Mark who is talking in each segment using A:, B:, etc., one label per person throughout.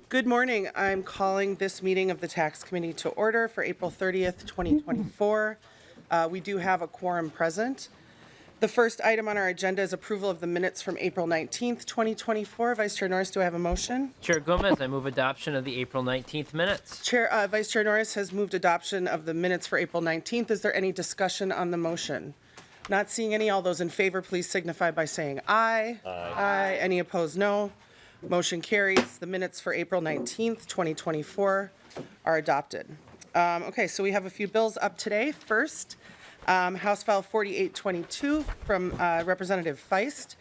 A: Good morning. I'm calling this meeting of the Tax Committee to order for April 30th, 2024. We do have a quorum present. The first item on our agenda is approval of the minutes from April 19th, 2024. Vice Chair Norris, do I have a motion?
B: Chair Gomez, I move adoption of the April 19th minutes.
A: Vice Chair Norris has moved adoption of the minutes for April 19th. Is there any discussion on the motion? Not seeing any. All those in favor, please signify by saying aye. Aye. Any opposed, no. Motion carries. The minutes for April 19th, 2024 are adopted. Okay, so we have a few bills up today. First, House File 4822 from Representative Feist.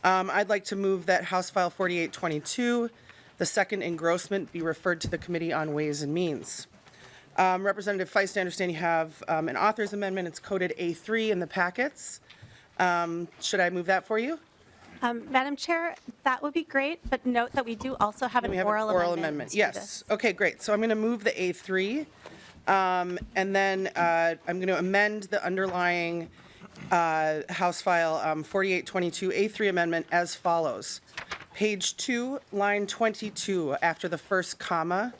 A: I'd like to move that House File 4822, the second engrossment, be referred to the Committee on Ways and Means. Representative Feist, I understand you have an author's amendment. It's coded A3 in the packets. Should I move that for you?
C: Madam Chair, that would be great, but note that we do also have an oral amendment.
A: Yes. Okay, great. So I'm going to move the A3, and then I'm going to amend the underlying House File 4822 A3 amendment as follows. Page 2, line 22, after the first comma,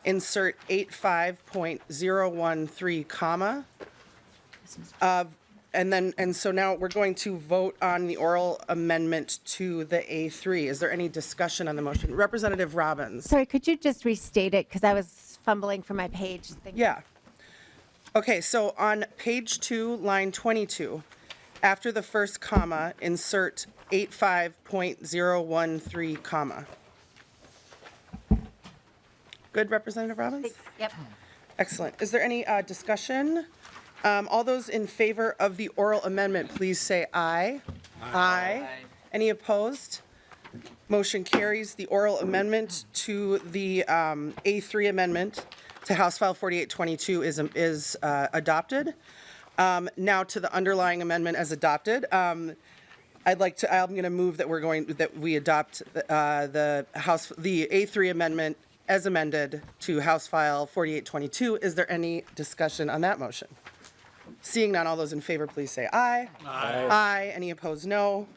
A: insert 85.013 comma. And so now we're going to vote on the oral amendment to the A3. Is there any discussion on the motion? Representative Robbins.
D: Sorry, could you just restate it? Because I was fumbling for my page.
A: Yeah. Okay, so on page 2, line 22, after the first comma, insert 85.013 comma. Good, Representative Robbins?
D: Yep.
A: Excellent. Is there any discussion? All those in favor of the oral amendment, please say aye. Aye. Any opposed? Motion carries. The oral amendment to the A3 amendment to House File 4822 is adopted. Now to the underlying amendment as adopted. I'm going to move that we adopt the A3 amendment as amended to House File 4822. Is there any discussion on that motion? Seeing none, all those in favor, please say aye. Aye. Aye. Any opposed, no.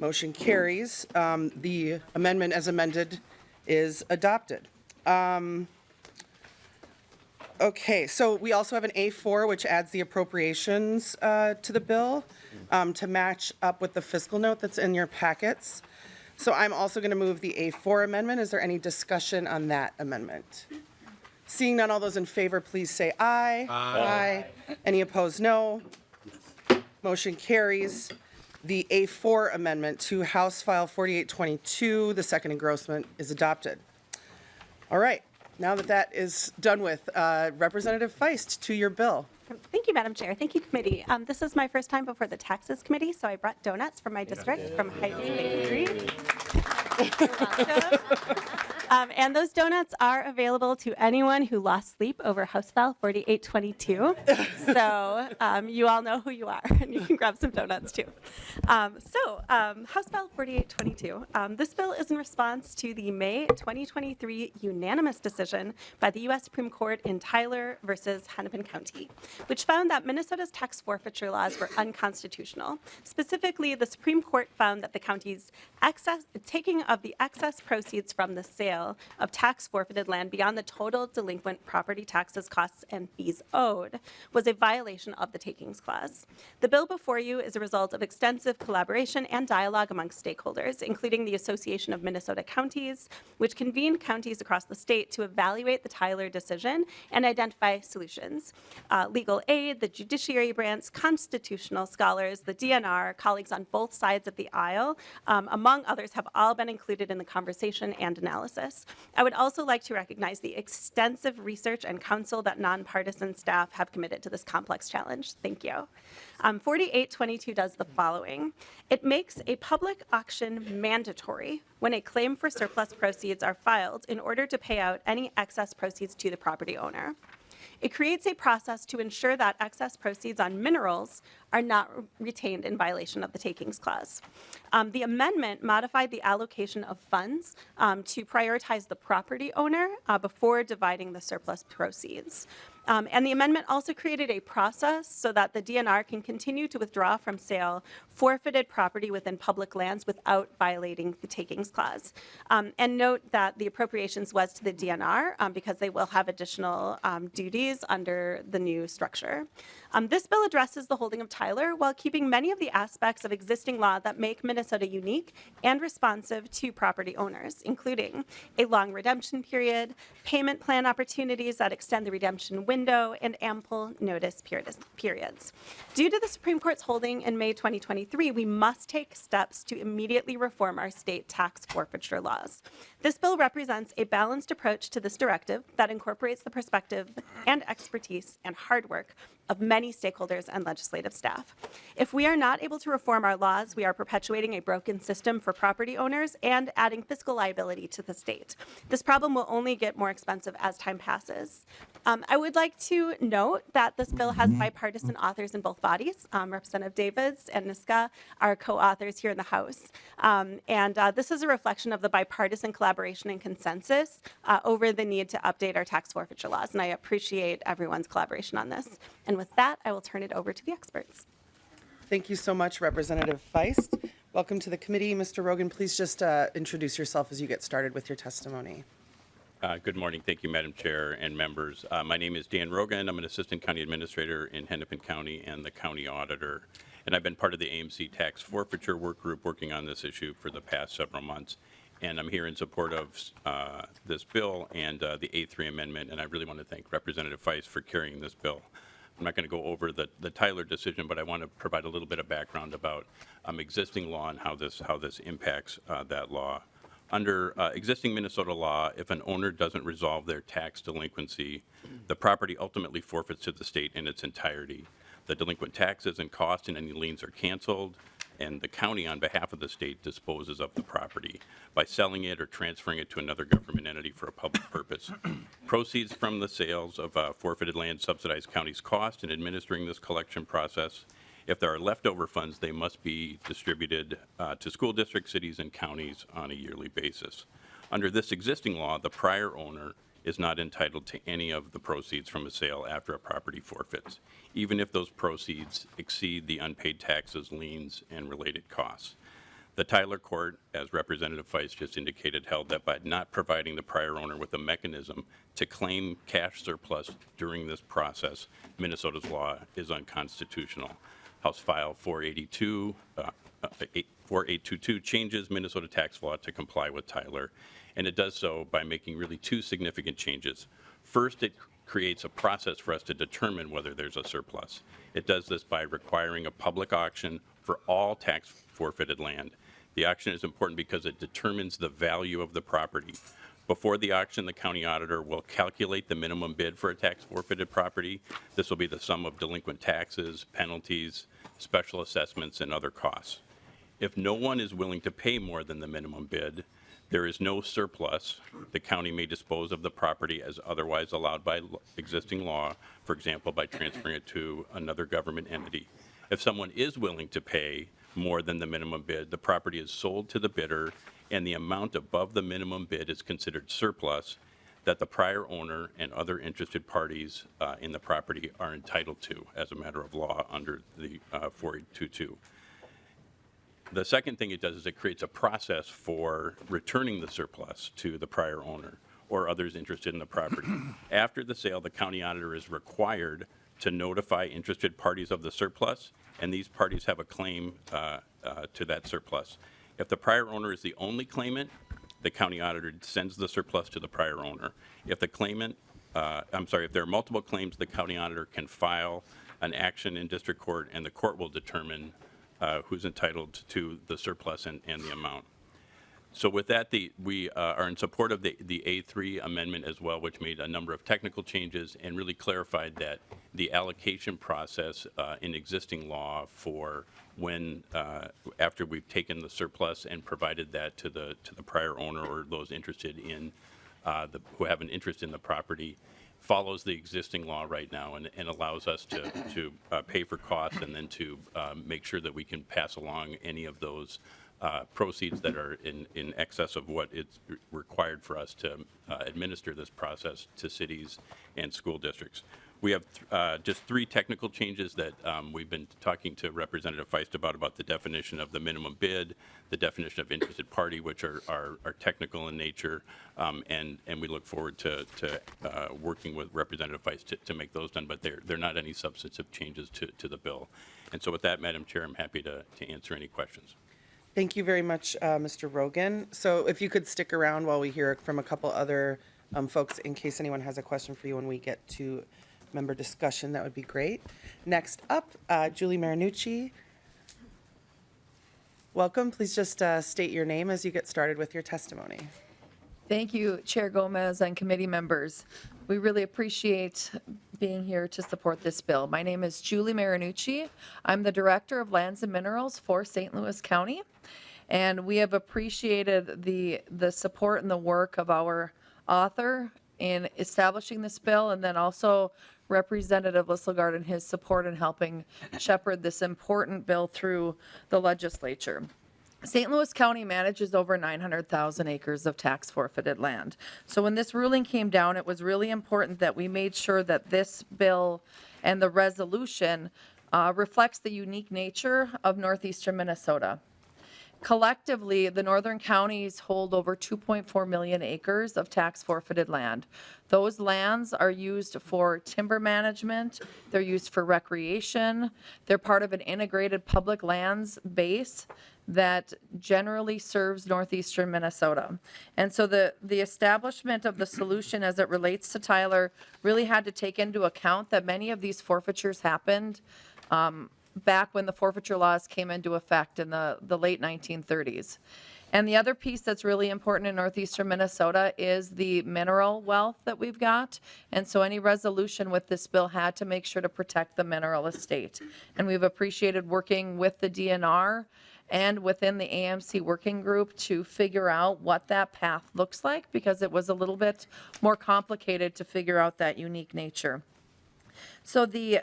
A: Motion carries. The amendment as amended is adopted. Okay, so we also have an A4, which adds the appropriations to the bill to match up with the fiscal note that's in your packets. So I'm also going to move the A4 amendment. Is there any discussion on that amendment? Seeing none, all those in favor, please say aye. Aye. Any opposed, no. Motion carries. The A4 amendment to House File 4822, the second engrossment, is adopted. All right, now that that is done with, Representative Feist, to your bill.
C: Thank you, Madam Chair. Thank you, Committee. This is my first time before the Taxes Committee, so I brought donuts from my district, from Heights Bakery. And those donuts are available to anyone who lost sleep over House File 4822. So you all know who you are, and you can grab some donuts too. House File 4822. This bill is in response to the May 2023 unanimous decision by the U.S. Supreme Court in Tyler versus Hennepin County, which found that Minnesota's tax forfeiture laws were unconstitutional. Specifically, the Supreme Court found that the county's taking of the excess proceeds from the sale of tax-forfeited land beyond the total delinquent property taxes, costs, and fees owed was a violation of the Takings Clause. The bill before you is a result of extensive collaboration and dialogue amongst stakeholders, including the Association of Minnesota Counties, which convened counties across the state to evaluate the Tyler decision and identify solutions. Legal aid, the judiciary branch, constitutional scholars, the DNR, colleagues on both sides of the aisle, among others, have all been included in the conversation and analysis. I would also like to recognize the extensive research and counsel that nonpartisan staff have committed to this complex challenge. Thank you. 4822 does the following. It makes a public auction mandatory when a claim for surplus proceeds are filed in order to pay out any excess proceeds to the property owner. It creates a process to ensure that excess proceeds on minerals are not retained in violation of the takings clause. The amendment modified the allocation of funds to prioritize the property owner before dividing the surplus proceeds. And the amendment also created a process so that the DNR can continue to withdraw from sale forfeited property within public lands without violating the takings clause. And note that the appropriations was to the DNR because they will have additional duties under the new structure. This bill addresses the holding of Tyler while keeping many of the aspects of existing law that make Minnesota unique and responsive to property owners, including a long redemption period, payment plan opportunities that extend the redemption window, and ample notice periods. Due to the Supreme Court's holding in May 2023, we must take steps to immediately reform our state tax forfeiture laws. This bill represents a balanced approach to this directive that incorporates the perspective and expertise and hard work of many stakeholders and legislative staff. If we are not able to reform our laws, we are perpetuating a broken system for property owners and adding fiscal liability to the state. This problem will only get more expensive as time passes. I would like to note that this bill has bipartisan authors in both bodies. Representative Davids and Niska are co-authors here in the House. This is a reflection of the bipartisan collaboration and consensus over the need to update our tax forfeiture laws. And I appreciate everyone's collaboration on this. And with that, I will turn it over to the experts.
A: Thank you so much, Representative Feist. Welcome to the committee. Mr. Rogan, please just introduce yourself as you get started with your testimony.
E: Good morning. Thank you, Madam Chair and members. My name is Dan Rogan. I'm an Assistant County Administrator in Hennepin County and the County Auditor. And I've been part of the AMC Tax Forfeiture Work Group working on this issue for the past several months. And I'm here in support of this bill and the A3 amendment. And I really want to thank Representative Feist for carrying this bill. I'm not going to go over the Tyler decision, but I want to provide a little bit of background about existing law and how this impacts that law. Under existing Minnesota law, if an owner doesn't resolve their tax delinquency, the property ultimately forfeits to the state in its entirety. The delinquent taxes and costs and any liens are canceled, and the county, on behalf of the state, disposes of the property by selling it or transferring it to another government entity for a public purpose. Proceeds from the sales of forfeited land subsidize county's cost in administering this collection process. If there are leftover funds, they must be distributed to school districts, cities, and counties on a yearly basis. Under this existing law, the prior owner is not entitled to any of the proceeds from a sale after a property forfeits, even if those proceeds exceed the unpaid taxes, liens, and related costs. The Tyler Court, as Representative Feist just indicated, held that by not providing the prior owner with a mechanism to claim cash surplus during this process, Minnesota's law is unconstitutional. House File 4822 changes Minnesota tax law to comply with Tyler, and it does so by making really two significant changes. First, it creates a process for us to determine whether there's a surplus. It does this by requiring a public auction for all tax forfeited land. The auction is important because it determines the value of the property. Before the auction, the county auditor will calculate the minimum bid for a tax forfeited property. This will be the sum of delinquent taxes, penalties, special assessments, and other costs. If no one is willing to pay more than the minimum bid, there is no surplus. The county may dispose of the property as otherwise allowed by existing law, for example, by transferring it to another government entity. If someone is willing to pay more than the minimum bid, the property is sold to the bidder, and the amount above the minimum bid is considered surplus that the prior owner and other interested parties in the property are entitled to as a matter of law under the 4822. The second thing it does is it creates a process for returning the surplus to the prior owner or others interested in the property. After the sale, the county auditor is required to notify interested parties of the surplus, and these parties have a claim to that surplus. If the prior owner is the only claimant, the county auditor sends the surplus to the prior owner. If the claimant, if there are multiple claims, the county auditor can file an action in district court, and the court will determine who's entitled to the surplus and the amount. So with that, we are in support of the A3 amendment as well, which made a number of technical changes and really clarified that the allocation process in existing law for when, after we've taken the surplus and provided that to the prior owner or those interested in, who have an interest in the property, follows the existing law right now and allows us to pay for costs and then to make sure that we can pass along any of those proceeds that are in excess of what is required for us to administer this process to cities and school districts. We have just 3 technical changes that we've been talking to Representative Feist about the definition of the minimum bid, the definition of interested party, which are technical in nature, and we look forward to working with Representative Feist to make those done, but they're not any substantive changes to the bill. And so with that, Madam Chair, I'm happy to answer any questions.
A: Thank you very much, Mr. Rogan. So if you could stick around while we hear from a couple other folks in case anyone has a question for you when we get to member discussion, that would be great. Next up, Julie Marinucci. Welcome. Please just state your name as you get started with your testimony.
F: Thank you, Chair Gomez and committee members. We really appreciate being here to support this bill. My name is Julie Marinucci. I'm the Director of Lands and Minerals for St. Louis County, and we have appreciated the support and the work of our author in establishing this bill, and then also Representative Lislegard and his support in helping shepherd this important bill through the legislature. St. Louis County manages over 900,000 acres of tax-forfeited land. So when this ruling came down, it was really important that we made sure that this bill and the resolution reflects the unique nature of northeastern Minnesota. Collectively, the northern counties hold over 2.4 million acres of tax-forfeited land. Those lands are used for timber management, they're used for recreation, they're part of an integrated public lands base that generally serves northeastern Minnesota. And so the establishment of the solution as it relates to Tyler really had to take into account that many of these forfeitures happened back when the forfeiture laws came into effect in the late 1930s. And the other piece that's really important in northeastern Minnesota is the mineral wealth that we've got. And so any resolution with this bill had to make sure to protect the mineral estate. And we've appreciated working with the DNR and within the AMC working group to figure out what that path looks like, because it was a little bit more complicated to figure out that unique nature. So the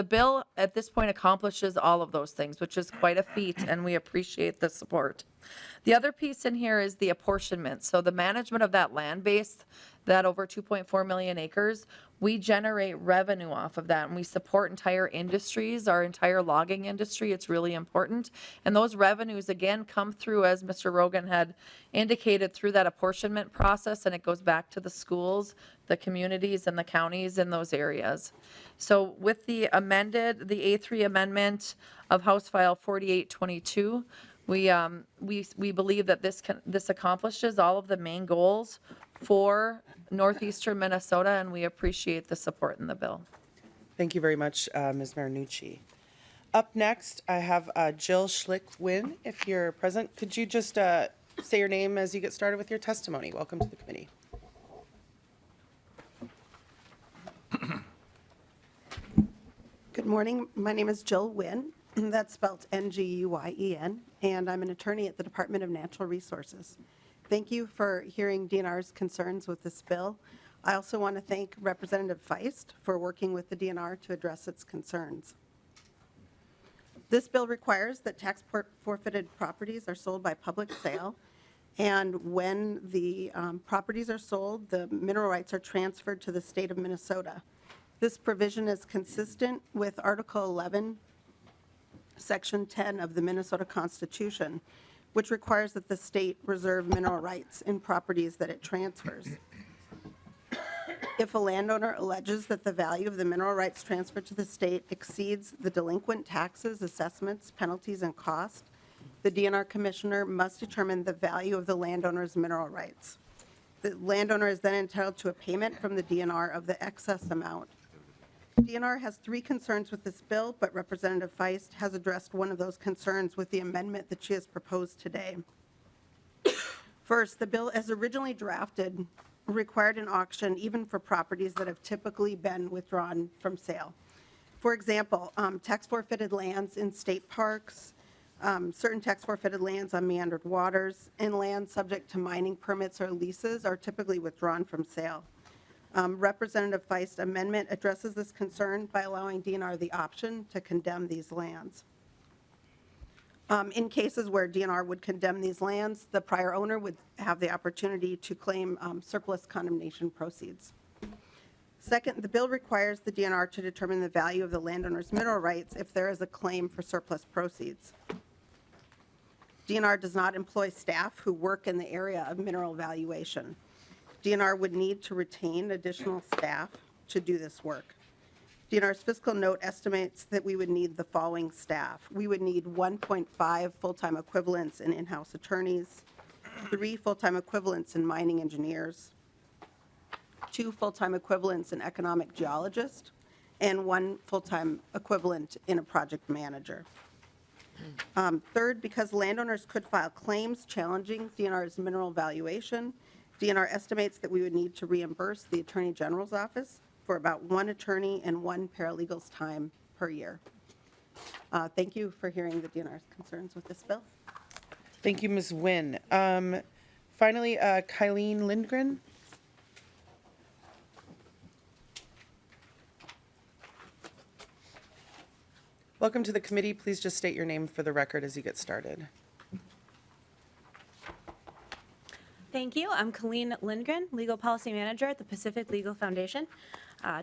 F: bill at this point accomplishes all of those things, which is quite a feat, and we appreciate the support. The other piece in here is the apportionment. So the management of that land base, that over 2.4 million acres, we generate revenue off of that, and we support entire industries, our entire logging industry. It's really important. And those revenues, again, come through, as Mr. Rogan had indicated, through that apportionment process, and it goes back to the schools, the communities, and the counties in those areas. So with the A3 amendment of House File 4822, we believe that this accomplishes all of the main goals for northeastern Minnesota, and we appreciate the support in the bill.
A: Thank you very much, Ms. Marinucci. Up next, I have Jill Schlick-Wynn. If you're present, could you just say your name as you get started with your testimony? Welcome to the committee.
G: Good morning. My name is Jill Wynn. That's spelled Nguyen, and I'm an attorney at the Department of Natural Resources. Thank you for hearing DNR's concerns with this bill. I also want to thank Representative Feist for working with the DNR to address its concerns. This bill requires that tax-forfeited properties are sold by public sale, and when the properties are sold, the mineral rights are transferred to the state of Minnesota. This provision is consistent with Article 11, Section 10 of the Minnesota Constitution, which requires that the state reserve mineral rights in properties that it transfers. If a landowner alleges that the value of the mineral rights transferred to the state exceeds the delinquent taxes, assessments, penalties, and cost, the DNR commissioner must determine the value of the landowner's mineral rights. The landowner is then entitled to a payment from the DNR of the excess amount. DNR has 3 concerns with this bill, but Representative Feist has addressed one of those concerns with the amendment that she has proposed today. First, the bill as originally drafted required an auction even for properties that have typically been withdrawn from sale. For example, tax-forfeited lands in state parks, certain tax-forfeited lands on meandered waters, and land subject to mining permits or leases are typically withdrawn from sale. Representative Feist amendment addresses this concern by allowing DNR the option to condemn these lands. In cases where DNR would condemn these lands, the prior owner would have the opportunity to claim surplus condemnation proceeds. Second, the bill requires the DNR to determine the value of the landowner's mineral rights if there is a claim for surplus proceeds. DNR does not employ staff who work in the area of mineral valuation. DNR would need to retain additional staff to do this work. DNR's fiscal note estimates that we would need the following staff. We would need 1.5 full-time equivalents in in-house attorneys, 3 full-time equivalents in mining engineers, 2 full-time equivalents in economic geologist, and 1 full-time equivalent in a project manager. Third, because landowners could file claims challenging DNR's mineral valuation, DNR estimates that we would need to reimburse the Attorney General's office for about 1 attorney and 1 paralegal's time per year. Thank you for hearing the DNR's concerns with this bill.
A: Thank you, Ms. Nguyen. Finally, Kylene Lindgren. Welcome to the committee. Please just state your name for the record as you get started.
H: Thank you. I'm Colleen Lindgren, Legal Policy Manager at the Pacific Legal Foundation.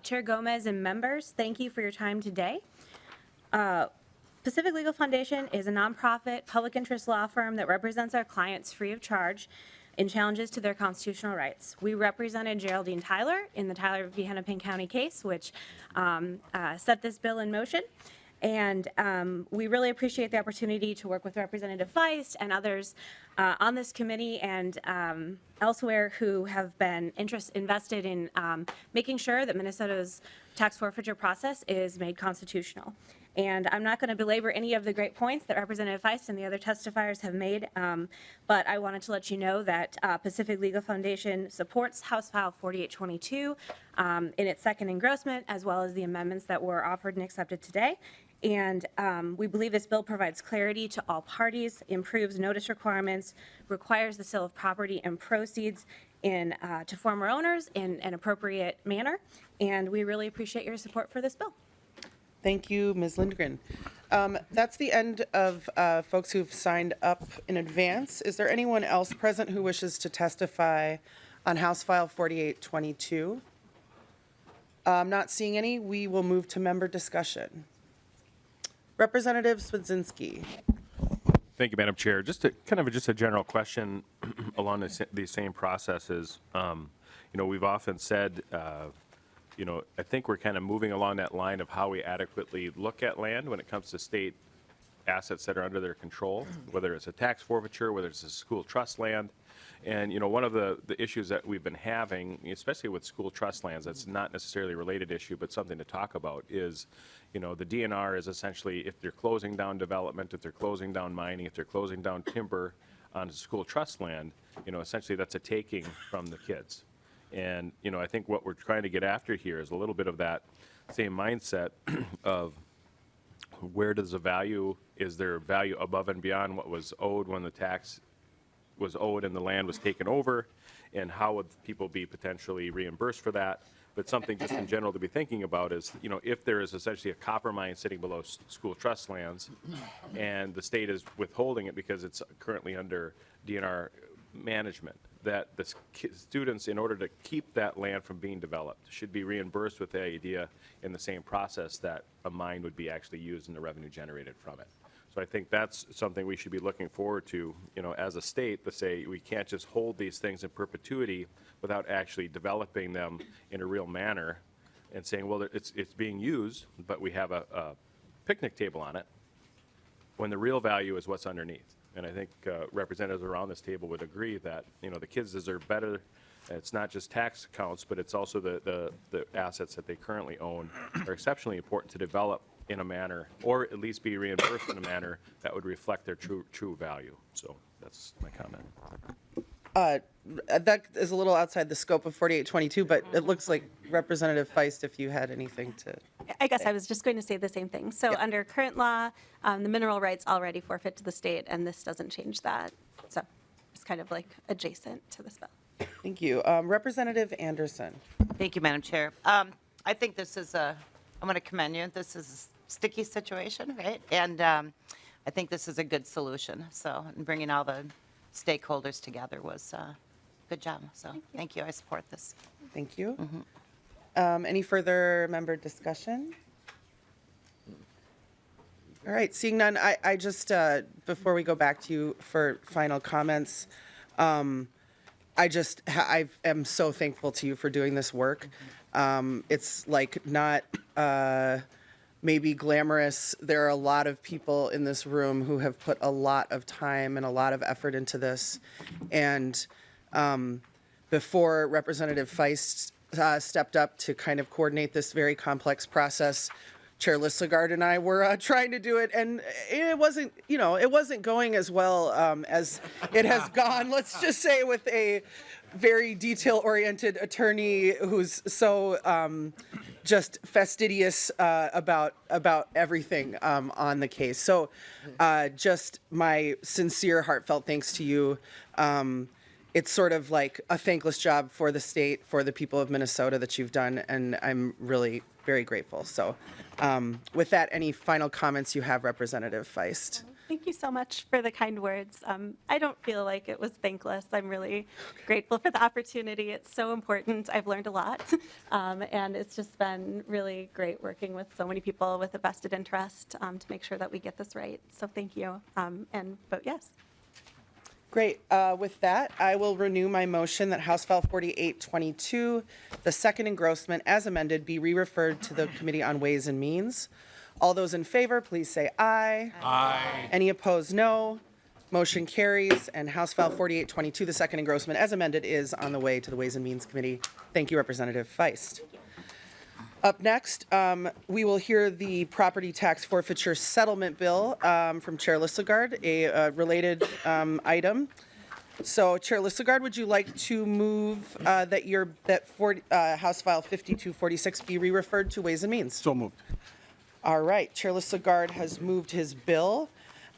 H: Chair Gomez and members, thank you for your time today. Pacific Legal Foundation is a nonprofit public interest law firm that represents our clients free of charge in challenges to their constitutional rights. We represented Geraldine Tyler in the Tyler v. Hennepin County case, which set this bill in motion. And we really appreciate the opportunity to work with Representative Feist and others on this committee and elsewhere who have been invested in making sure that Minnesota's tax forfeiture process is made constitutional. And I'm not going to belabor any of the great points that Representative Feist and the other testifiers have made, but I wanted to let you know that Pacific Legal Foundation supports House File 4822 in its second engrossment, as well as the amendments that were offered and accepted today. And we believe this bill provides clarity to all parties, improves notice requirements, requires the sale of property and proceeds to former owners in an appropriate manner. And we really appreciate your support for this bill.
A: Thank you, Ms. Lindgren. That's the end of folks who've signed up in advance. Is there anyone else present who wishes to testify on House File 4822? Not seeing any, we will move to member discussion. Representative Swedzinski.
I: Thank you, Madam Chair. Just a general question along these same processes. We've often said, I think we're kind of moving along that line of how we adequately look at land when it comes to state assets that are under their control, whether it's a tax forfeiture, whether it's a school trust land. And, one of the issues that we've been having, especially with school trust lands, that's not necessarily a related issue, but something to talk about is, the DNR is essentially, if they're closing down development, if they're closing down mining, if they're closing down timber on school trust land, essentially that's a taking from the kids. And, I think what we're trying to get after here is a little bit of that same mindset of where does the value, is there value above and beyond what was owed when the tax was owed and the land was taken over, and how would people be potentially reimbursed for that? But something just in general to be thinking about is, if there is essentially a copper mine sitting below school trust lands and the state is withholding it because it's currently under DNR management, that the students, in order to keep that land from being developed, should be reimbursed with the idea in the same process that a mine would be actually used in the revenue generated from it. So I think that's something we should be looking forward to, as a state, to say we can't just hold these things in perpetuity without actually developing them in a real manner and saying, well, it's being used, but we have a picnic table on it, when the real value is what's underneath. And I think representatives around this table would agree that, the kids deserve better. It's not just tax accounts, but it's also the assets that they currently own are exceptionally important to develop in a manner, or at least be reimbursed in a manner that would reflect their true value. So that's my comment.
A: That is a little outside the scope of 4822, but it looks like Representative Feist, if you had anything to.
C: I guess I was just going to say the same thing. So under current law, the mineral rights already forfeit to the state, and this doesn't change that. So it's kind of like adjacent to this bill.
A: Thank you. Representative Anderson.
J: Thank you, Madam Chair. I think this is I'm going to commend you. This is a sticky situation, right? And I think this is a good solution. So bringing all the stakeholders together was a good job. So thank you. I support this.
A: Thank you. Any further member discussion? All right, seeing none, I just, before we go back to you for final comments, I am so thankful to you for doing this work. It's like not maybe glamorous. There are a lot of people in this room who have put a lot of time and a lot of effort into this. And before Representative Feist stepped up to kind of coordinate this very complex process, Chair Lislegard and I were trying to do it, and it wasn't, it wasn't going as well as it has gone. Let's just say with a very detail-oriented attorney who's so just fastidious about everything on the case. So, just my sincere, heartfelt thanks to you. It's sort of like a thankless job for the state, for the people of Minnesota that you've done, and I'm really very grateful. So with that, any final comments you have, Representative Feist?
C: Thank you so much for the kind words. I don't feel like it was thankless. I'm really grateful for the opportunity. It's so important. I've learned a lot. And it's just been really great working with so many people with a vested interest to make sure that we get this right. So thank you. And vote yes.
A: Great. With that, I will renew my motion that House File 4822, the second engrossment as amended, be re-referred to the Committee on Ways and Means. All those in favor, please say aye. Aye. Any opposed, no. Motion carries, and House File 4822, the second engrossment as amended, is on the way to the Ways and Means Committee. Thank you, Representative Feist. Up next, we will hear the property tax forfeiture settlement bill from Chair Lislegard, a related item. So, Chair Lislegard, would you like to move that House File 5246 be re-referred to Ways and Means?
K: So moved.
A: All right, Chair Lislegard has moved his bill.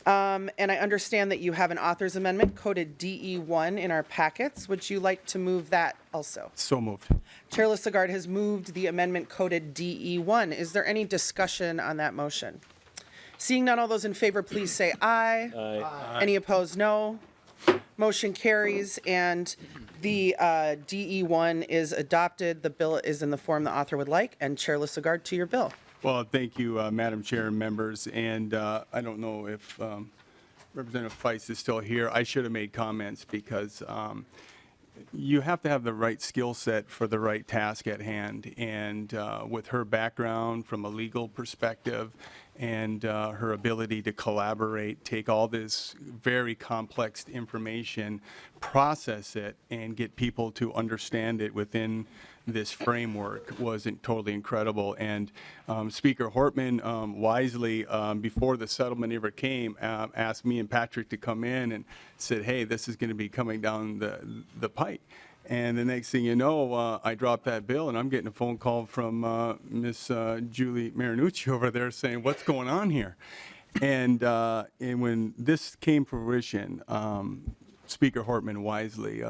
A: And I understand that you have an author's amendment coded DE1 in our packets. Would you like to move that also?
K: So moved.
A: Chair Lislegard has moved the amendment coded DE1. Is there any discussion on that motion? Seeing none, all those in favor, please say aye. Aye. Any opposed, no. Motion carries, and the DE1 is adopted. The bill is in the form the author would like, and Chair Lislegard, to your bill.
K: Well, thank you, Madam Chair and members. And I don't know if Representative Feist is still here. I should have made comments because you have to have the right skill set for the right task at hand. And with her background from a legal perspective and her ability to collaborate, take all this very complex information, process it, and get people to understand it within this framework wasn't totally incredible. And Speaker Hortman wisely, before the settlement ever came, asked me and Patrick to come in and said, hey, this is going to be coming down the pipe. And the next thing you know, I dropped that bill, and I'm getting a phone call from Miss Julie Marinucci over there saying, what's going on here? And when this came to fruition, Speaker Hortman wisely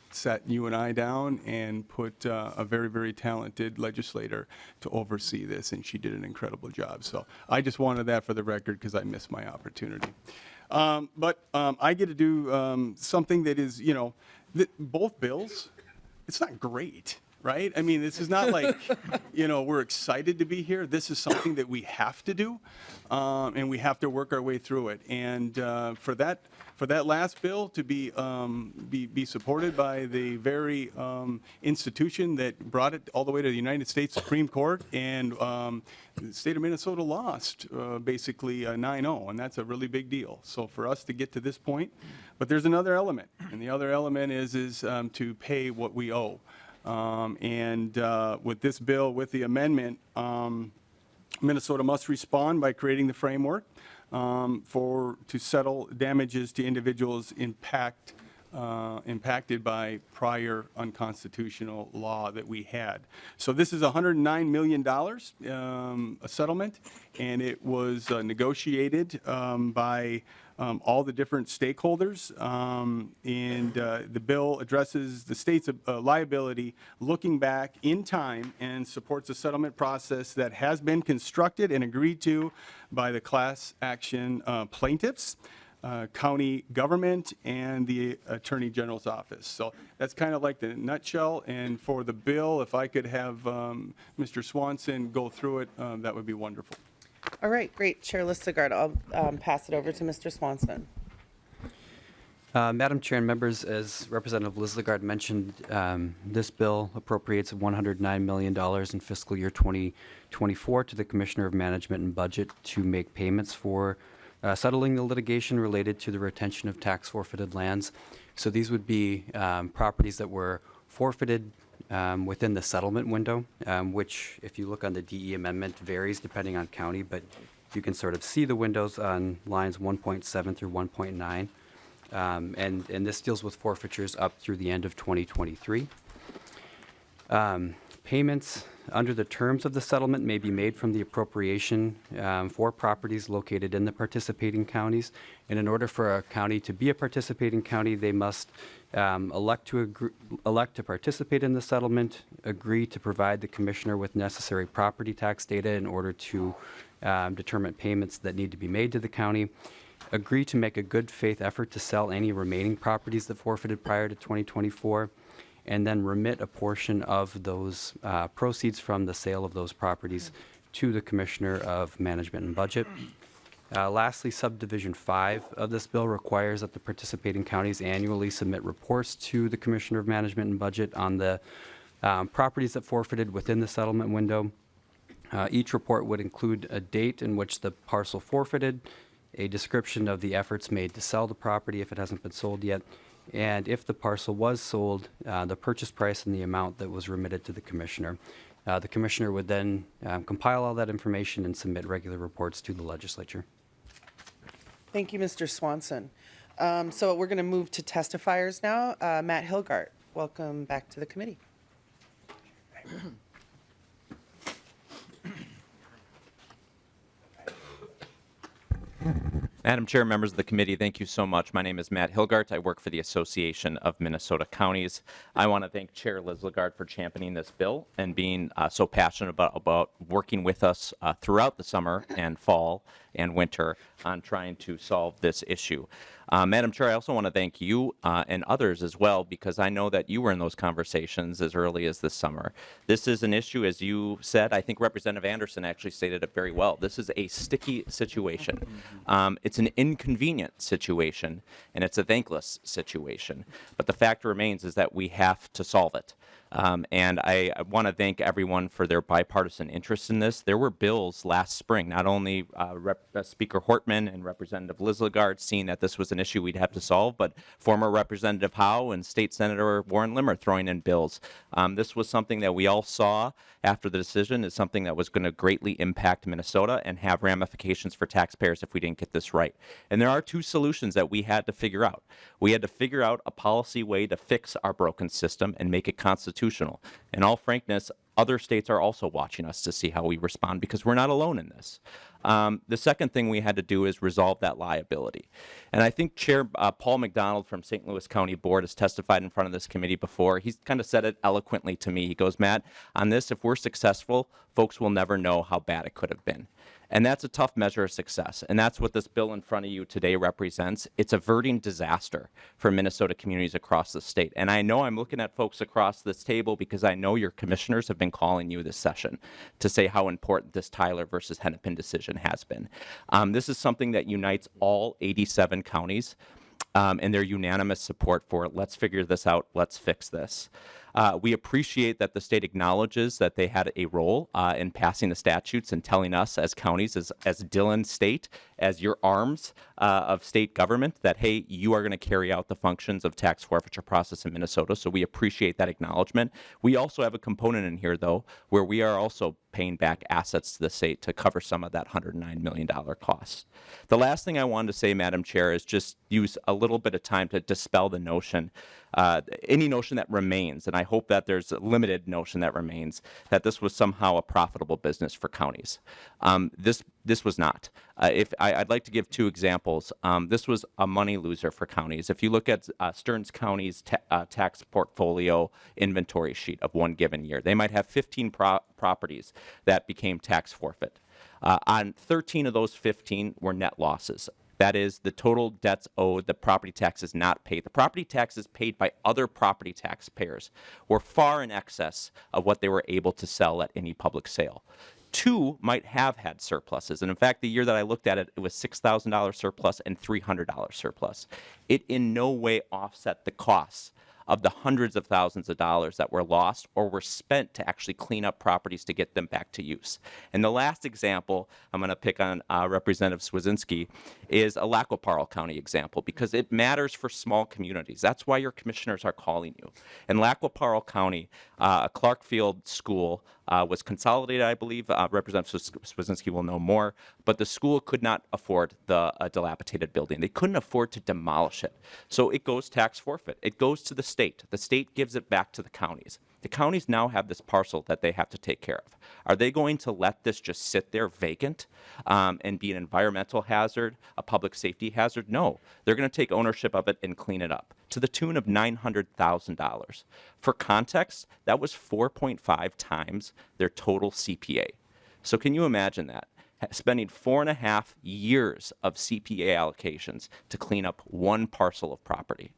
K: sat you and I down and put a very, very talented legislator to oversee this, and she did an incredible job. So I just wanted that for the record because I missed my opportunity. But I get to do something that is, both bills, it's not great, right? I mean, this is not like, we're excited to be here. This is something that we have to do, and we have to work our way through it. And for that last bill to be supported by the very institution that brought it all the way to the United States Supreme Court, and the state of Minnesota lost basically 9-0, and that's a really big deal. So for us to get to this point, but there's another element, and the other element is to pay what we owe. And with this bill, with the amendment, Minnesota must respond by creating the framework to settle damages to individuals impacted by prior unconstitutional law that we had. So this is $109 million, a settlement, and it was negotiated by all the different stakeholders. And the bill addresses the state's liability looking back in time and supports a settlement process that has been constructed and agreed to by the class action plaintiffs, county government, and the Attorney General's office. So that's kind of like the nutshell. And for the bill, if I could have Mr. Swanson go through it, that would be wonderful.
A: All right, great. Chair Lislegard, I'll pass it over to Mr. Swanson.
L: Madam Chair and members, as Representative Lislegard mentioned, this bill appropriates $109 million in fiscal year 2024 to the Commissioner of Management and Budget to make payments for settling the litigation related to the retention of tax-forfeited lands. So these would be properties that were forfeited within the settlement window, which, if you look on the DE amendment, varies depending on county, but you can sort of see the windows on lines 1.7 through 1.9. And this deals with forfeitures up through the end of 2023. Payments under the terms of the settlement may be made from the appropriation for properties located in the participating counties. And in order for a county to be a participating county, they must elect to participate in the settlement, agree to provide the commissioner with necessary property tax data in order to determine payments that need to be made to the county, agree to make a good faith effort to sell any remaining properties that forfeited prior to 2024, and then remit a portion of those proceeds from the sale of those properties to the Commissioner of Management and Budget. Lastly, subdivision 5 of this bill requires that the participating counties annually submit reports to the Commissioner of Management and Budget on the properties that forfeited within the settlement window. Each report would include a date in which the parcel forfeited, a description of the efforts made to sell the property if it hasn't been sold yet, and if the parcel was sold, the purchase price and the amount that was remitted to the commissioner. The commissioner would then compile all that information and submit regular reports to the legislature.
A: Thank you, Mr. Swanson. So we're going to move to testifiers now. Matt Hilgart, welcome back to the committee.
M: Madam Chair, members of the committee, thank you so much. My name is Matt Hilgart. I work for the Association of Minnesota Counties. I want to thank Chair Lislegard for championing this bill and being so passionate about working with us throughout the summer and fall and winter on trying to solve this issue. Madam Chair, I also want to thank you and others as well, because I know that you were in those conversations as early as this summer. This is an issue, as you said. I think Representative Anderson actually stated it very well. This is a sticky situation. It's an inconvenient situation, and it's a thankless situation. But the fact remains is that we have to solve it. And I want to thank everyone for their bipartisan interest in this. There were bills last spring, not only Speaker Hortman and Representative Lislegard seeing that this was an issue we'd have to solve, but former Representative Howe and State Senator Warren Limmer throwing in bills. This was something that we all saw after the decision is something that was going to greatly impact Minnesota and have ramifications for taxpayers if we didn't get this right. And there are two solutions that we had to figure out. We had to figure out a policy way to fix our broken system and make it constitutional. In all frankness, other states are also watching us to see how we respond because we're not alone in this. The second thing we had to do is resolve that liability. And I think Chair Paul McDonald from St. Louis County Board has testified in front of this committee before. He's kind of said it eloquently to me. He goes, Matt, on this, if we're successful, folks will never know how bad it could have been. And that's a tough measure of success. And that's what this bill in front of you today represents. It's averting disaster for Minnesota communities across the state. And I know I'm looking at folks across this table because I know your commissioners have been calling you this session to say how important this Tyler versus Hennepin decision has been. This is something that unites all 87 counties and their unanimous support for it. Let's figure this out. Let's fix this. We appreciate that the state acknowledges that they had a role in passing the statutes and telling us as counties, as Dillon State, as your arms of state government, that, hey, you are going to carry out the functions of tax forfeiture process in Minnesota. So we appreciate that acknowledgement. We also have a component in here, though, where we are also paying back assets to the state to cover some of that $109 million cost. The last thing I wanted to say, Madam Chair, is just use a little bit of time to dispel the notion any notion that remains, and I hope that there's a limited notion that remains, that this was somehow a profitable business for counties. This was not. I'd like to give two examples. This was a money loser for counties. If you look at Stearns County's tax portfolio inventory sheet of one given year, they might have 15 properties that became tax forfeit. On 13 of those 15 were net losses. That is, the total debts owed, the property taxes not paid. The property taxes paid by other property taxpayers were far in excess of what they were able to sell at any public sale. Two might have had surpluses. And in fact, the year that I looked at it, it was $6,000 surplus and $300 surplus. It in no way offset the costs of the hundreds of thousands of dollars that were lost or were spent to actually clean up properties to get them back to use. And the last example, I'm going to pick on Representative Swedzinski, is a Lacoparle County example because it matters for small communities. That's why your commissioners are calling you. In Lacoparle County, a Clarkfield school was consolidated, I believe. Representative Swedzinski will know more, but the school could not afford the dilapidated building. They couldn't afford to demolish it. So it goes tax forfeit. It goes to the state. The state gives it back to the counties. The counties now have this parcel that they have to take care of. Are they going to let this just sit there vacant and be an environmental hazard, a public safety hazard? No. They're going to take ownership of it and clean it up to the tune of $900,000. For context, that was 4.5 times their total CPA. So can you imagine that? Spending 4.5 years of CPA allocations to clean up one parcel of property.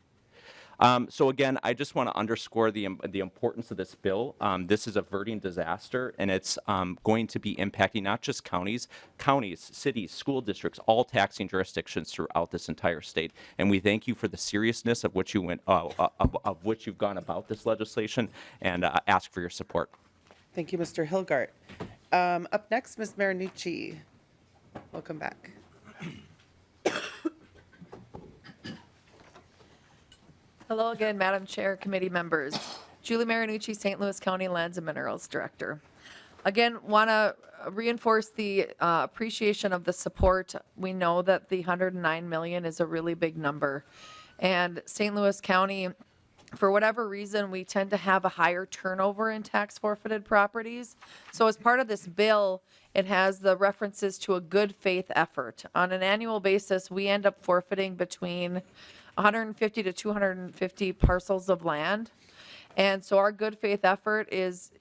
M: So again, I just want to underscore the importance of this bill. This is averting disaster, and it's going to be impacting not just counties, cities, school districts, all taxing jurisdictions throughout this entire state. And we thank you for the seriousness of which you've gone about this legislation, and ask for your support.
A: Thank you, Mr. Hilgart. Up next, Ms. Marinucci. Welcome back.
F: Hello again, Madam Chair, committee members. Julie Marinucci, St. Louis County Lands and Minerals Director. Again, want to reinforce the appreciation of the support. We know that the $109 million is a really big number. And St. Louis County, for whatever reason, we tend to have a higher turnover in tax forfeited properties. So as part of this bill, it has the references to a good faith effort. On an annual basis, we end up forfeiting between 150 to 250 parcels of land. And so our good faith effort is,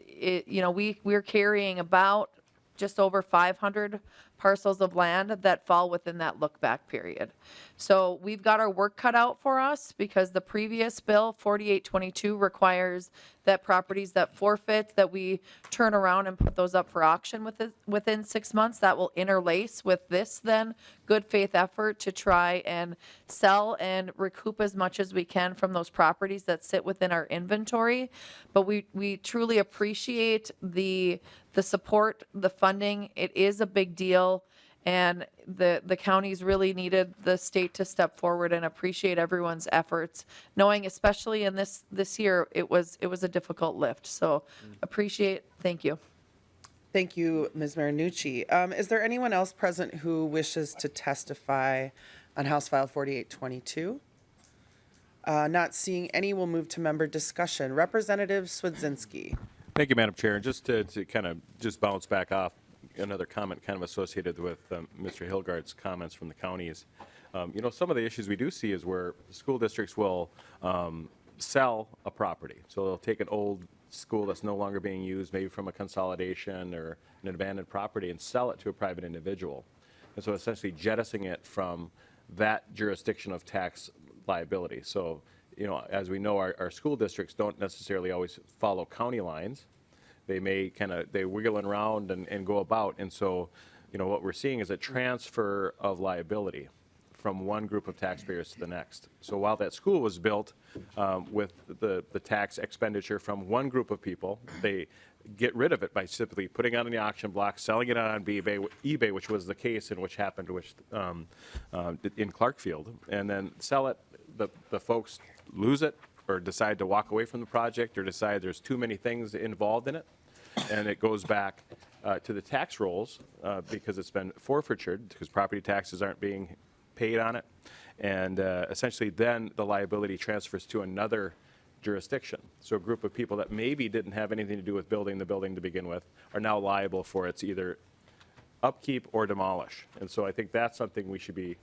F: we're carrying about just over 500 parcels of land that fall within that look back period. So we've got our work cut out for us because the previous bill, 4822, requires that properties that forfeit, that we turn around and put those up for auction within 6 months. That will interlace with this then good faith effort to try and sell and recoup as much as we can from those properties that sit within our inventory. But we truly appreciate the support, the funding. It is a big deal. And the counties really needed the state to step forward and appreciate everyone's efforts, knowing especially in this year, it was a difficult lift. So thank you.
A: Thank you, Ms. Marinucci. Is there anyone else present who wishes to testify on House File 4822? Not seeing any, we'll move to member discussion. Representative Swedzinski.
I: Thank you, Madam Chair. And just to kind of just bounce back off another comment kind of associated with Mr. Hilgart's comments from the counties. Some of the issues we do see is where school districts will sell a property. So they'll take an old school that's no longer being used, maybe from a consolidation or an abandoned property, and sell it to a private individual. And so essentially jettisoning it from that jurisdiction of tax liability. So, as we know, our school districts don't necessarily always follow county lines. They may they wiggle around and go about. And so, what we're seeing is a transfer of liability from one group of taxpayers to the next. So while that school was built with the tax expenditure from one group of people, they get rid of it by simply putting it on the auction block, selling it on eBay, which was the case in which happened in Clarkfield, and then sell it. The folks lose it or decide to walk away from the project or decide there's too many things involved in it, and it goes back to the tax rolls because it's been forfeited because property taxes aren't being paid on it, and essentially then the liability transfers to another jurisdiction. So a group of people that maybe didn't have anything to do with building the building to begin with are now liable for its either upkeep or demolish. And so I think that's something we should be,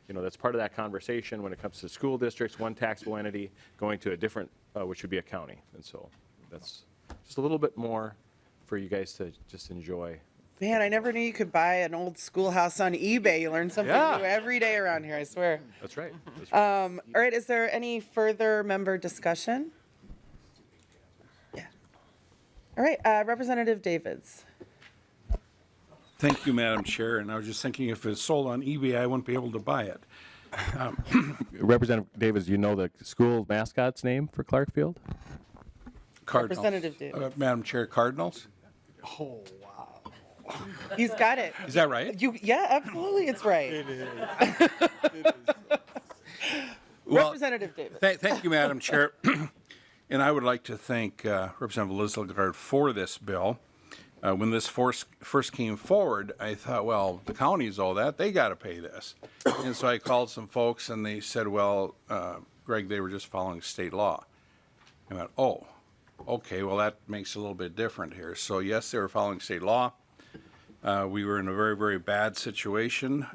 I: that's part of that conversation when it comes to school districts, one taxable entity going to a different, which would be a county. And so that's just a little bit more for you guys to just enjoy.
A: Man, I never knew you could buy an old schoolhouse on eBay. You learn something
I: Yeah.
A: new every day around here, I swear.
I: That's right. That's right.
A: All right, is there any further member discussion? Yeah. All right, Representative Davids.
N: Thank you, Madam Chair, and I was just thinking if it's sold on eBay, I wouldn't be able to buy it.
I: Representative Davis, do you know the school mascot's name for Clarkfield?
N: Cardinals.
A: Representative Davis.
N: Madam Chair, Cardinals?
A: He's got it.
N: Is that right?
A: Yeah, absolutely, it's right.
N: Well,
A: Representative Davis.
N: Thank you, Madam Chair. And I would like to thank Representative Lislegard for this bill. When this first came forward, I thought, well, the counties owe that. They got to pay this. And so I called some folks, and they said, well, Greg, they were just following state law. I went, oh, okay, well, that makes it a little bit different here. So, yes, they were following state law. We were in a very, very bad situation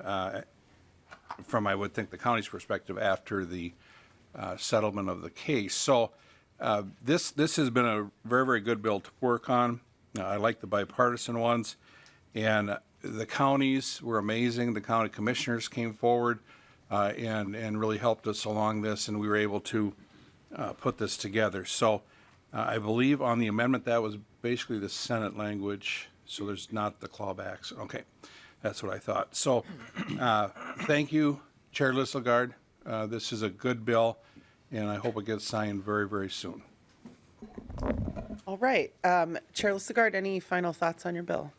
N: from, I would think, the county's perspective after the settlement of the case. So this has been a very, very good bill to work on. I like the bipartisan ones. And the counties were amazing. The county commissioners came forward and really helped us along this, and we were able to put this together. So I believe on the amendment, that was basically the Senate language, so there's not the clawbacks. Okay, that's what I thought. So thank you, Chair Lislegard. This is a good bill, and I hope it gets signed very, very soon.
A: All right, Chair Lislegard, any final thoughts on your bill?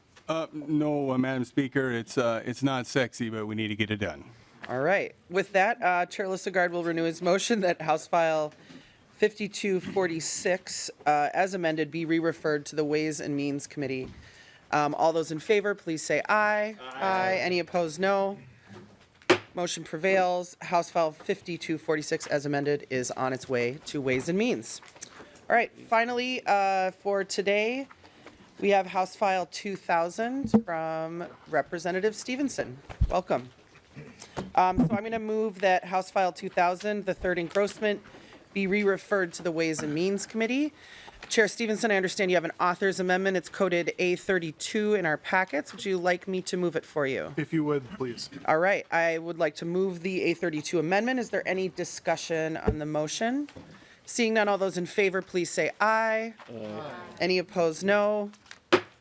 K: No, Madam Speaker, it's not sexy, but we need to get it done.
A: All right, with that, Chair Lislegard will renew his motion that House File 5246, as amended, be re-referred to the Ways and Means Committee. All those in favor, please say aye. Aye. Any opposed, no. Motion prevails. House File 5246, as amended, is on its way to Ways and Means. All right, finally, for today, we have House File 2000 from Representative Stephenson. Welcome. So I'm going to move that House File 2000, the third engrossment, be re-referred to the Ways and Means Committee. Chair Stephenson, I understand you have an author's amendment. It's coded A32 in our packets. Would you like me to move it for you?
O: If you would, please.
A: All right, I would like to move the A32 amendment. Is there any discussion on the motion? Seeing none, all those in favor, please say aye. Any opposed, no.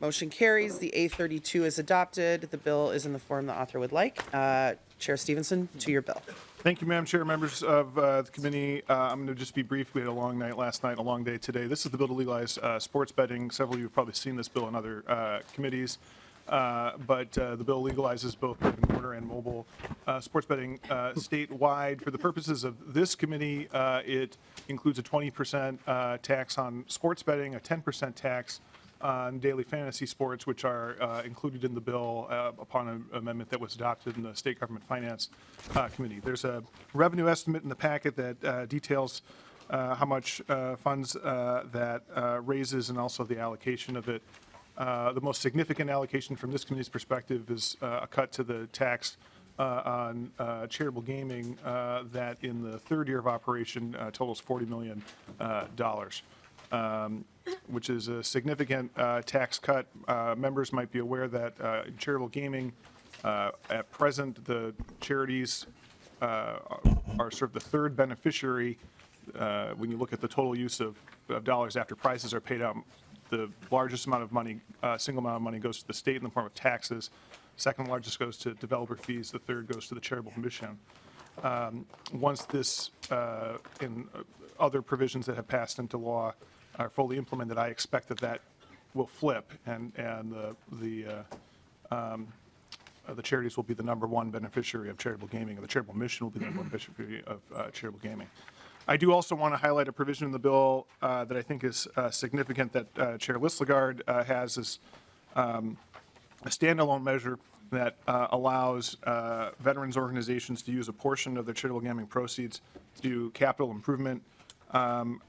A: Motion carries. The A32 is adopted. The bill is in the form the author would like. Chair Stephenson, to your bill.
O: Thank you, Madam Chair, members of the committee. I'm going to just be brief. We had a long night last night, a long day today. This is the bill to legalize sports betting. Several of you have probably seen this bill in other committees. But the bill legalizes both brick and mortar and mobile sports betting statewide. For the purposes of this committee, it includes a 20% tax on sports betting, a 10% tax on daily fantasy sports, which are included in the bill upon an amendment that was adopted in the State Government Finance Committee. There's a revenue estimate in the packet that details how much funds that raises and also the allocation of it. The most significant allocation from this committee's perspective is a cut to the tax on charitable gaming that in the third year of operation totals $40 million, which is a significant tax cut. Members might be aware that in charitable gaming, at present, the charities are sort of the third beneficiary when you look at the total use of dollars after prices are paid out. The largest amount of money, single amount of money, goes to the state in the form of taxes. Second largest goes to developer fees. The third goes to the charitable mission. Once this and other provisions that have passed into law are fully implemented, I expect that will flip, and the charities will be the number one beneficiary of charitable gaming, and the charitable mission will be the number one beneficiary of charitable gaming. I do also want to highlight a provision in the bill that I think is significant that Chair Lislegard has as a standalone measure that allows veterans organizations to use a portion of their charitable gaming proceeds to do capital improvement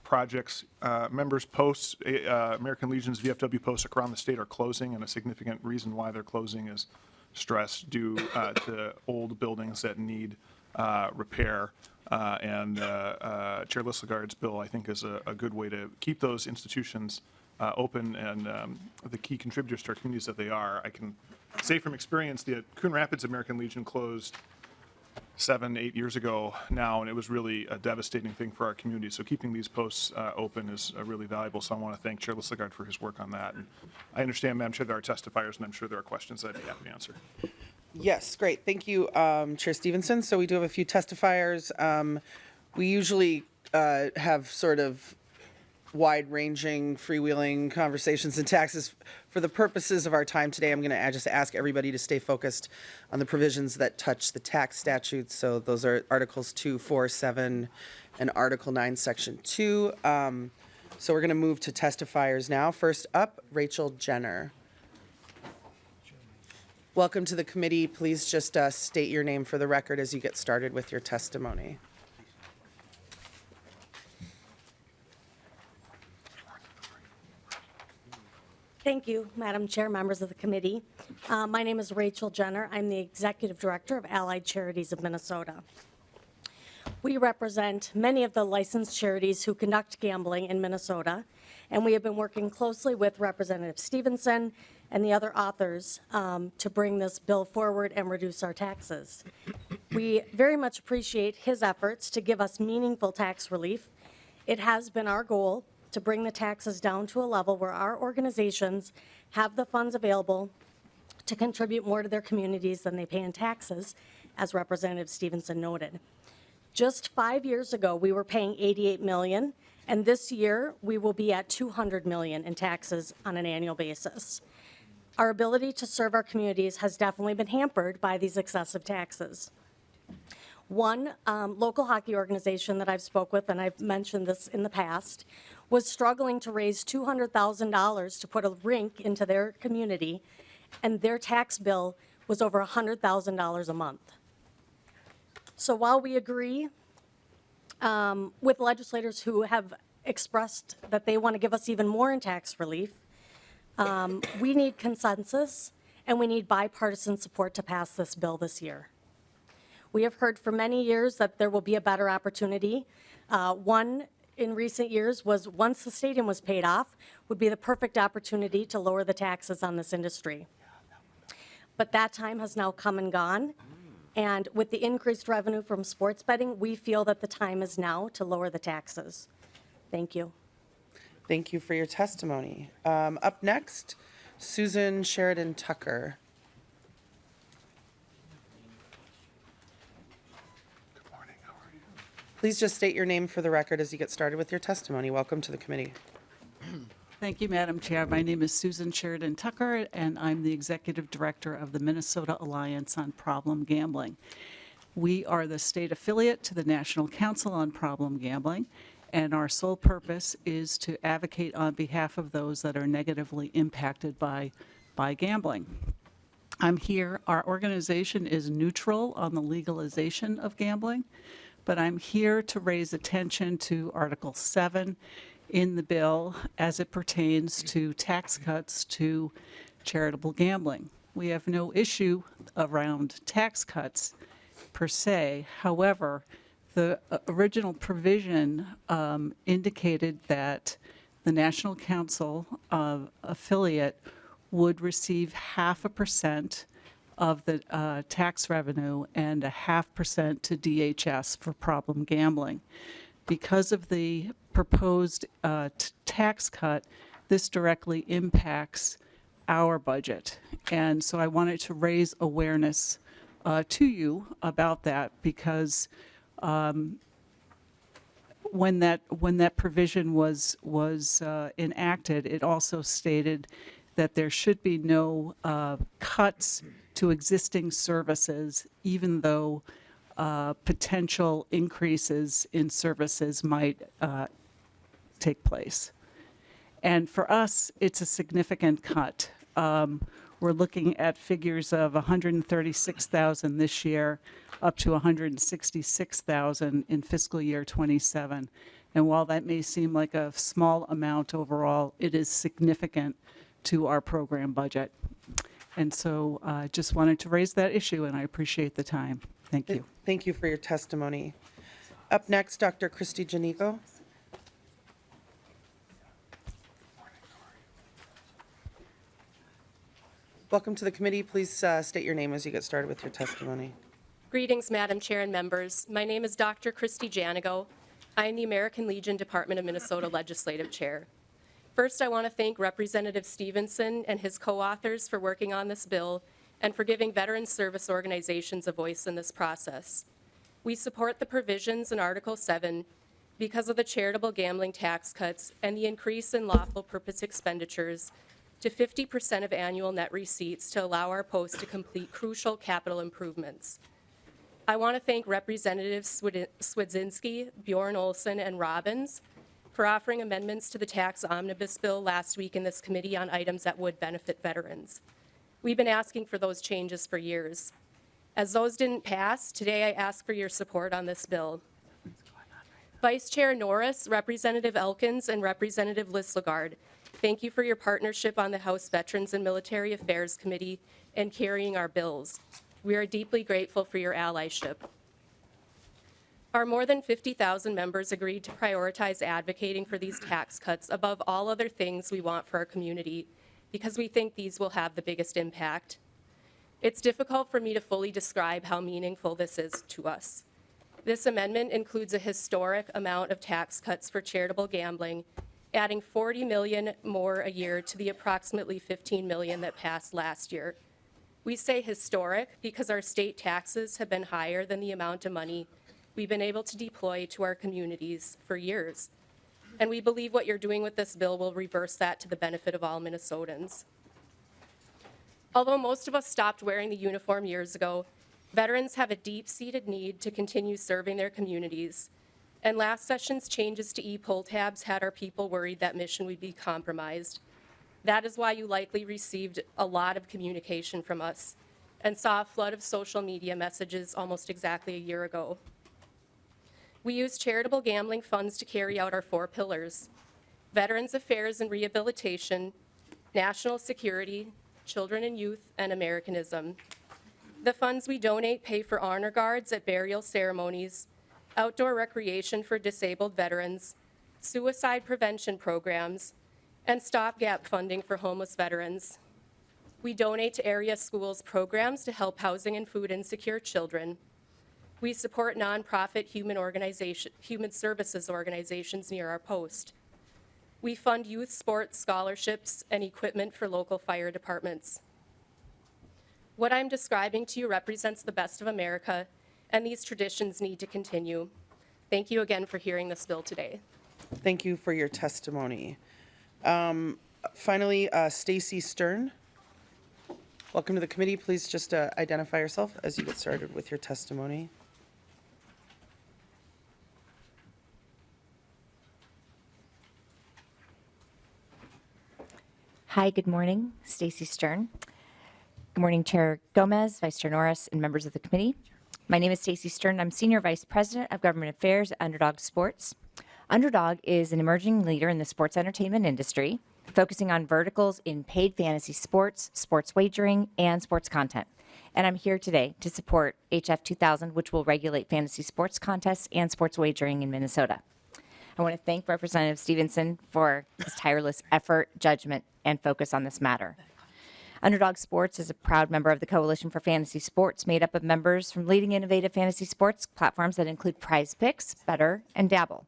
O: projects. Members' posts, American Legion's VFW posts around the state are closing, and a significant reason why they're closing is stress due to old buildings that need repair. And Chair Lislegard's bill, I think, is a good way to keep those institutions open and the key contributors to our communities that they are. I can say from experience that Coon Rapids American Legion closed 7-8 years ago now, and it was really a devastating thing for our community. So keeping these posts open is really valuable. So I want to thank Chair Lislegard for his work on that. And I understand, Madam Chair, there are testifiers, and I'm sure there are questions that I'd be happy to answer.
A: Yes, great. Thank you, Chair Stephenson. So we do have a few testifiers. We usually have sort of wide-ranging, freewheeling conversations and taxes. For the purposes of our time today, I'm going to just ask everybody to stay focused on the provisions that touch the tax statutes. So those are Articles 2, 4, 7, and Article 9, Section 2. So we're going to move to testifiers now. First up, Rachel Jenner. Welcome to the committee. Please just state your name for the record as you get started with your testimony.
P: Thank you, Madam Chair, members of the committee. My name is Rachel Jenner. I'm the Executive Director of Allied Charities of Minnesota. We represent many of the licensed charities who conduct gambling in Minnesota, and we have been working closely with Representative Stephenson and the other authors to bring this bill forward and reduce our taxes. We very much appreciate his efforts to give us meaningful tax relief. It has been our goal to bring the taxes down to a level where our organizations have the funds available to contribute more to their communities than they pay in taxes, as Representative Stephenson noted. Just 5 years ago, we were paying $88 million, and this year we will be at $200 million in taxes on an annual basis. Our ability to serve our communities has definitely been hampered by these excessive taxes. One local hockey organization that I've spoke with, and I've mentioned this in the past, was struggling to raise $200,000 to put a rink into their community, and their tax bill was over $100,000 a month. So while we agree with legislators who have expressed that they want to give us even more in tax relief, we need consensus and we need bipartisan support to pass this bill this year. We have heard for many years that there will be a better opportunity. One in recent years was once the stadium was paid off, would be the perfect opportunity to lower the taxes on this industry. But that time has now come and gone. And with the increased revenue from sports betting, we feel that the time is now to lower the taxes. Thank you.
A: Thank you for your testimony. Up next, Susan Sheridan Tucker. Please just state your name for the record as you get started with your testimony. Welcome to the committee.
Q: Thank you, Madam Chair. My name is Susan Sheridan Tucker, and I'm the Executive Director of the Minnesota Alliance on Problem Gambling. We are the state affiliate to the National Council on Problem Gambling, and our sole purpose is to advocate on behalf of those that are negatively impacted by gambling. I'm here. Our organization is neutral on the legalization of gambling, but I'm here to raise attention to Article 7 in the bill as it pertains to tax cuts to charitable gambling. We have no issue around tax cuts per se. However, the original provision indicated that the National Council affiliate would receive 0.5% of the tax revenue and 0.5% to DHS for problem gambling. Because of the proposed tax cut, this directly impacts our budget. And so I wanted to raise awareness to you about that, because when that provision was enacted, it also stated that there should be no cuts to existing services, even though potential increases in services might take place. And for us, it's a significant cut. We're looking at figures of 136,000 this year, up to 166,000 in fiscal year 27. And while that may seem like a small amount overall, it is significant to our program budget. And so I just wanted to raise that issue, and I appreciate the time. Thank you.
A: Thank you for your testimony. Up next, Dr. Christy Janigo. Welcome to the committee. Please state your name as you get started with your testimony.
R: Greetings, Madam Chair and members. My name is Dr. Christy Janigo. I am the American Legion Department of Minnesota Legislative Chair. First, I want to thank Representative Stephenson and his co-authors for working on this bill and for giving veteran service organizations a voice in this process. We support the provisions in Article 7 because of the charitable gambling tax cuts and the increase in lawful purpose expenditures to 50% of annual net receipts to allow our post to complete crucial capital improvements. I want to thank Representatives Swedzinski, Bjorn Olson, and Robbins for offering amendments to the tax omnibus bill last week in this committee on items that would benefit veterans. We've been asking for those changes for years. As those didn't pass, today I ask for your support on this bill. Vice Chair Norris, Representative Elkins, and Representative Lislegard, thank you for your partnership on the House Veterans and Military Affairs Committee and carrying our bills. We are deeply grateful for your allyship. Our more than 50,000 members agreed to prioritize advocating for these tax cuts above all other things we want for our community because we think these will have the biggest impact. It's difficult for me to fully describe how meaningful this is to us. This amendment includes a historic amount of tax cuts for charitable gambling, adding $40 million more a year to the approximately $15 million that passed last year. We say historic because our state taxes have been higher than the amount of money we've been able to deploy to our communities for years. And we believe what you're doing with this bill will reverse that to the benefit of all Minnesotans. Although most of us stopped wearing the uniform years ago, veterans have a deep-seated need to continue serving their communities. And last session's changes to e-poll tabs had our people worried that mission would be compromised. That is why you likely received a lot of communication from us and saw a flood of social media messages almost exactly a year ago. We use charitable gambling funds to carry out our 4 pillars: Veterans Affairs and Rehabilitation, National Security, Children and Youth, and Americanism. The funds we donate pay for honor guards at burial ceremonies, outdoor recreation for disabled veterans, suicide prevention programs, and stopgap funding for homeless veterans. We donate to area schools programs to help housing and food insecure children. We support nonprofit human services organizations near our post. We fund youth sports scholarships and equipment for local fire departments. What I'm describing to you represents the best of America, and these traditions need to continue. Thank you again for hearing this bill today.
A: Thank you for your testimony. Finally, Stacy Stern. Welcome to the committee. Please just identify yourself as you get started with your testimony.
D: Hi, good morning. Stacy Stern. Good morning, Chair Gomez, Vice Chair Norris, and members of the committee. My name is Stacy Stern. I'm Senior Vice President of Government Affairs at Underdog Sports. Underdog is an emerging leader in the sports entertainment industry, focusing on verticals in paid fantasy sports, sports wagering, and sports content. And I'm here today to support HF 2000, which will regulate fantasy sports contests and sports wagering in Minnesota. I want to thank Representative Stephenson for his tireless effort, judgment, and focus on this matter. Underdog Sports is a proud member of the Coalition for Fantasy Sports, made up of members from leading innovative fantasy sports platforms that include Prize Picks, Better, and Dabble.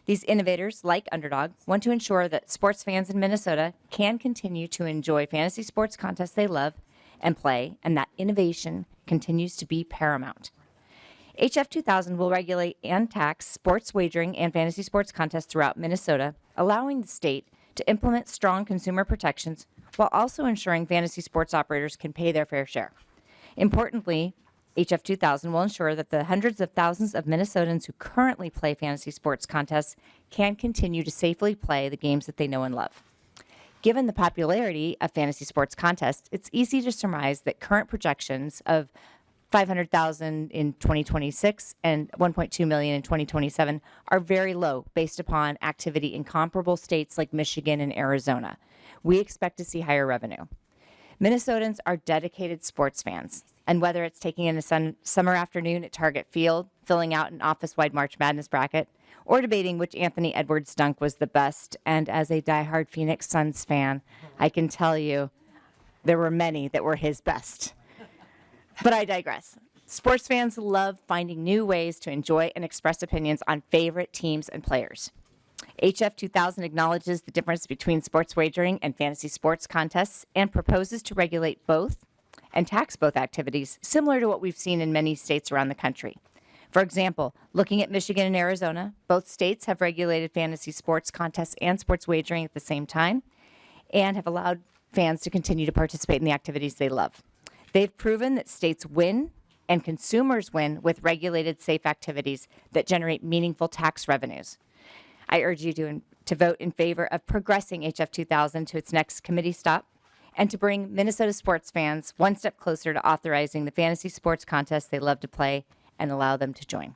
D: These innovators, like Underdog, want to ensure that sports fans in Minnesota can continue to enjoy fantasy sports contests they love and play, and that innovation continues to be paramount. HF 2000 will regulate and tax sports wagering and fantasy sports contests throughout Minnesota, allowing the state to implement strong consumer protections while also ensuring fantasy sports operators can pay their fair share. Importantly, HF 2000 will ensure that the hundreds of thousands of Minnesotans who currently play fantasy sports contests can continue to safely play the games that they know and love. Given the popularity of fantasy sports contests, it's easy to surmise that current projections of $500,000 in 2026 and $1.2 million in 2027 are very low based upon activity in comparable states like Michigan and Arizona. We expect to see higher revenue. Minnesotans are dedicated sports fans, and whether it's taking in a summer afternoon at Target Field, filling out an office-wide March Madness bracket, or debating which Anthony Edwards dunk was the best, and as a diehard Phoenix Suns fan, I can tell you there were many that were his best. But I digress. Sports fans love finding new ways to enjoy and express opinions on favorite teams and players. HF 2000 acknowledges the difference between sports wagering and fantasy sports contests and proposes to regulate both and tax both activities, similar to what we've seen in many states around the country. For example, looking at Michigan and Arizona, both states have regulated fantasy sports contests and sports wagering at the same time and have allowed fans to continue to participate in the activities they love. They've proven that states win and consumers win with regulated, safe activities that generate meaningful tax revenues. I urge you to vote in favor of progressing HF 2000 to its next committee stop and to bring Minnesota sports fans one step closer to authorizing the fantasy sports contests they love to play and allow them to join.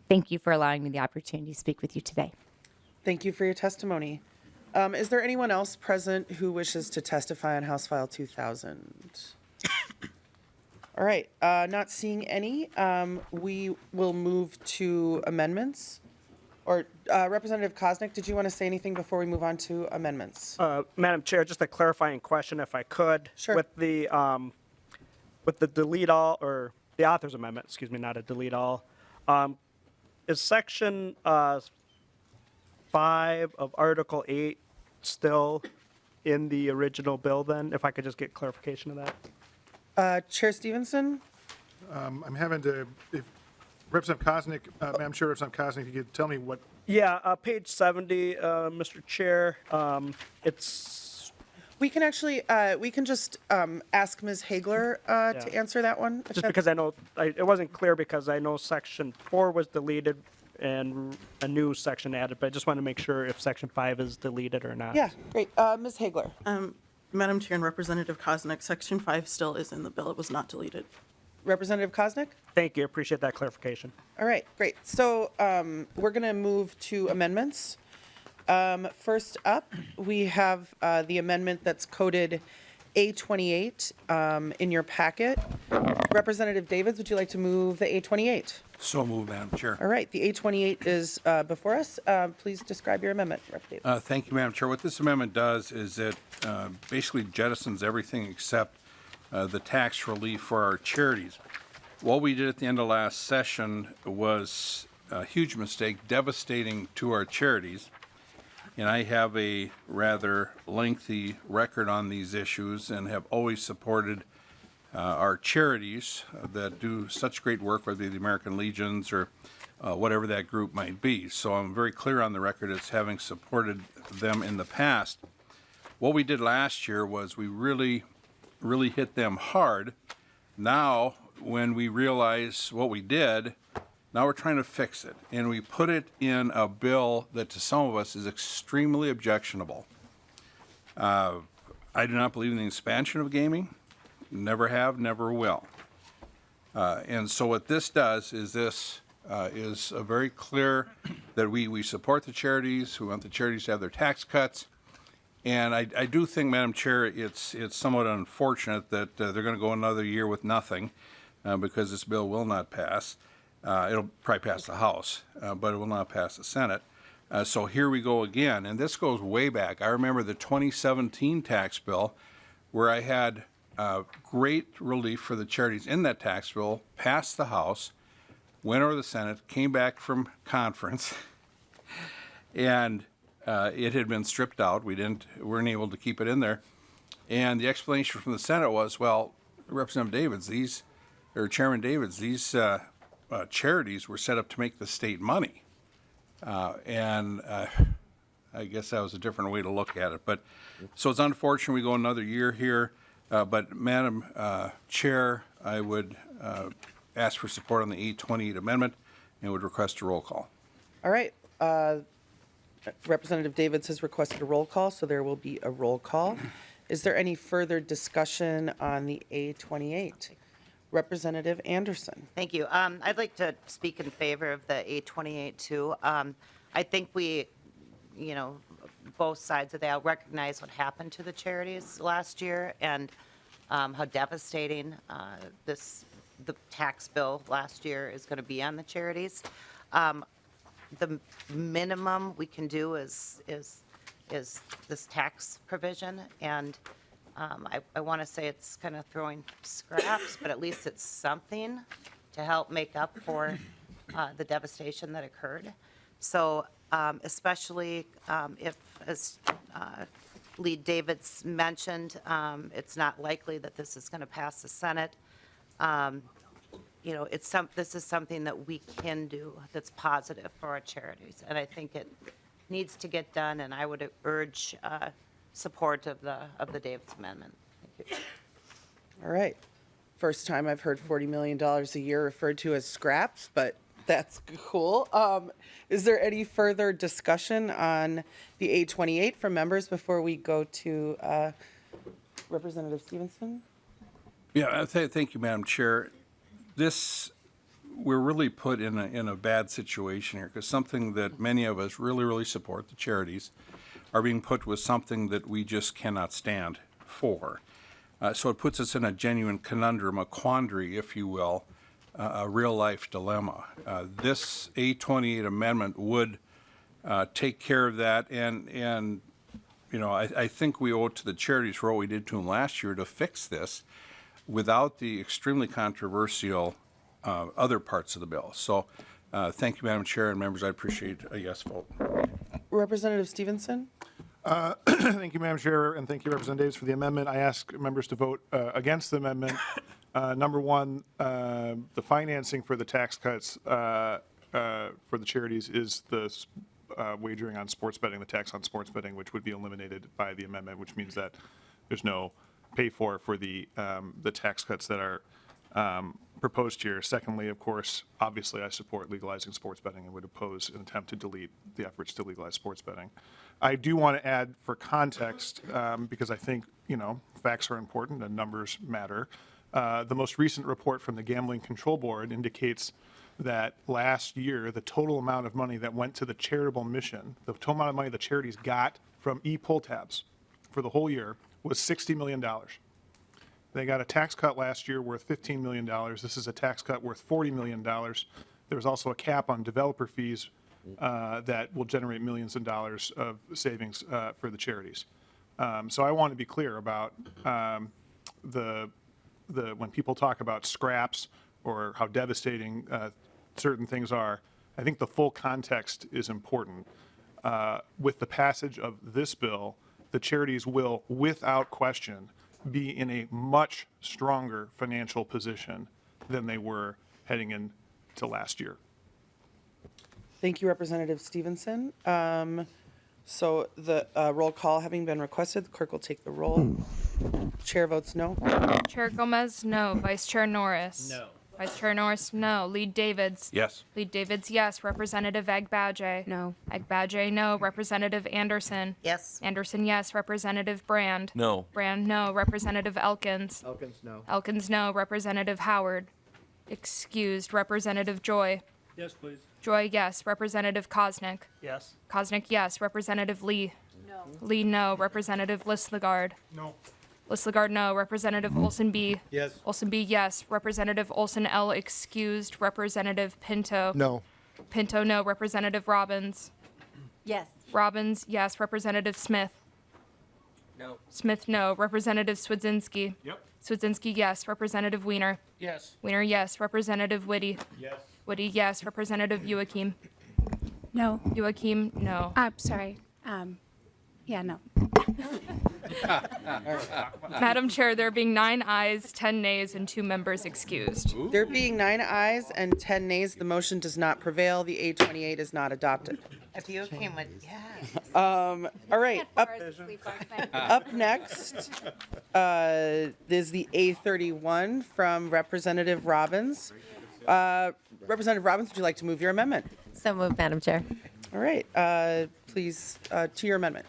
D: Thank you for allowing me the opportunity to speak with you today.
A: Thank you for your testimony. Is there anyone else present who wishes to testify on House File 2000? All right, not seeing any. We will move to amendments. Or Representative Koznick, did you want to say anything before we move on to amendments?
S: Madam Chair, just a clarifying question, if I could.
A: Sure.
S: With the delete all, or the author's amendment, excuse me, not a delete all, is section 5 of Article 8 still in the original bill then? If I could just get clarification of that.
A: Chair Stephenson?
O: I'm having to, if Representative Koznick, Madam Chair, Representative Koznick, you could tell me what.
S: Yeah, page 70, Mr. Chair, it's.
A: We can actually, we can just ask Ms. Hagler to answer that one.
S: Just because I know, it wasn't clear because I know section 4 was deleted and a new section added, but I just want to make sure if section 5 is deleted or not.
A: Yeah, great. Ms. Hagler?
T: Madam Chair and Representative Koznick, section 5 still is in the bill. It was not deleted.
A: Representative Koznick?
S: Thank you, appreciate that clarification.
A: All right, great. So we're going to move to amendments. First up, we have the amendment that's coded A28 in your packet. Representative Davids, would you like to move the A28?
N: So moved, Madam Chair.
A: All right, the A28 is before us. Please describe your amendment, Rep. Davids.
N: Thank you, Madam Chair. What this amendment does is it basically jettisons everything except the tax relief for our charities. What we did at the end of last session was a huge mistake, devastating to our charities. And I have a rather lengthy record on these issues and have always supported our charities that do such great work, whether it be the American Legions or whatever that group might be. So I'm very clear on the record as having supported them in the past. What we did last year was we really hit them hard. Now, when we realize what we did, now we're trying to fix it. And we put it in a bill that to some of us is extremely objectionable. I do not believe in the expansion of gaming. Never have, never will. And so what this does is this is a very clear that we support the charities. We want the charities to have their tax cuts. And I do think, Madam Chair, it's somewhat unfortunate that they're going to go another year with nothing because this bill will not pass. It'll probably pass the House, but it will not pass the Senate. So here we go again. And this goes way back. I remember the 2017 tax bill where I had great relief for the charities in that tax bill, passed the House, went over the Senate, came back from conference, and it had been stripped out. We weren't able to keep it in there. And the explanation from the Senate was, well, Representative Davids, Chairman Davids, these charities were set up to make the state money. And I guess that was a different way to look at it. But so it's unfortunate we go another year here. But Madam Chair, I would ask for support on the 828 amendment and would request a roll call.
A: All right. Representative Davids has requested a roll call, so there will be a roll call. Is there any further discussion on the A28? Representative Anderson.
J: Thank you. I'd like to speak in favor of the 828 too. I think we, both sides of that recognize what happened to the charities last year and how devastating the tax bill last year is going to be on the charities. The minimum we can do is this tax provision, and I want to say it's kind of throwing scraps, but at least it's something to help make up for the devastation that occurred. So especially if, as Lee Davids mentioned, it's not likely that this is going to pass the Senate. This is something that we can do that's positive for our charities, and I think it needs to get done, and I would urge support of the Davids amendment. Thank you.
A: All right. First time I've heard $40 million a year referred to as scraps, but that's cool. Is there any further discussion on the 828 from members before we go to Representative Stephenson?
N: Yeah, thank you, Madam Chair. We're really put in a bad situation here because something that many of us really support, the charities, are being put with something that we just cannot stand for. So it puts us in a genuine conundrum, a quandary, if you will, a real-life dilemma. This 828 amendment would take care of that, and I think we owe it to the charities for what we did to them last year to fix this without the extremely controversial other parts of the bill. So thank you, Madam Chair, and members, I appreciate a yes vote.
A: Representative Stephenson?
O: Thank you, Madam Chair, and thank you, Representative Davis, for the amendment. I ask members to vote against the amendment. Number one, the financing for the tax cuts for the charities is the wagering on sports betting, the tax on sports betting, which would be eliminated by the amendment, which means that there's no pay for the tax cuts that are proposed here. Secondly, of course, obviously, I support legalizing sports betting and would oppose an attempt to delete the efforts to legalize sports betting. I do want to add, for context, because I think facts are important and numbers matter. The most recent report from the Gambling Control Board indicates that last year, the total amount of money that went to the charitable mission, the total amount of money the charities got from e-pull tabs for the whole year was $60 million. They got a tax cut last year worth $15 million. This is a tax cut worth $40 million. There was also a cap on developer fees that will generate millions of dollars of savings for the charities. So I want to be clear about when people talk about scraps or how devastating certain things are, I think the full context is important. With the passage of this bill, the charities will, without question, be in a much stronger financial position than they were heading into last year.
A: Thank you, Representative Stephenson. So the roll call having been requested, the clerk will take the roll. Chair votes no.
U: Chair Gomez, no. Vice Chair Norris.
B: No.
U: Vice Chair Norris, no. Lead Davids.
N: Yes.
U: Lead Davids, yes. Representative Agbadje.
P: No.
U: Agbadje, no. Representative Anderson.
J: Yes.
U: Anderson, yes. Representative Brand.
M: No.
U: Brand, no. Representative Elkins.
S: Elkins, no.
U: Elkins, no. Representative Howard. Excused. Representative Joy.
S: Yes, please.
U: Joy, yes. Representative Kosnick.
S: Yes.
U: Kosnick, yes. Representative Lee. No. Lee, no. Representative Lislegard.
S: No.
U: Lislegard, no. Representative Olson B.
S: Yes.
U: Olson B, yes. Representative Olson L, excused. Representative Pinto.
S: No.
U: Pinto, no. Representative Robbins.
P: Yes.
U: Robbins, yes. Representative Smith.
B: No.
U: Smith, no. Representative Swedzinski.
S: Yep.
U: Swedzinski, yes. Representative Weiner.
S: Yes.
U: Weiner, yes. Representative Whitty.
S: Yes.
U: Whitty, yes. Representative Joachim.
P: No.
U: Joachim, no.
P: Sorry. Yeah, no.
U: Madam Chair, there being 9 ayes, 10 nays, and 2 members excused.
A: There being 9 ayes and 10 nays, the motion does not prevail. The 828 is not adopted.
J: If you came with, yes.
A: All right, up next is the A31 from Representative Robbins. Representative Robbins, would you like to move your amendment?
D: So moved, Madam Chair.
A: All right, please, to your amendment.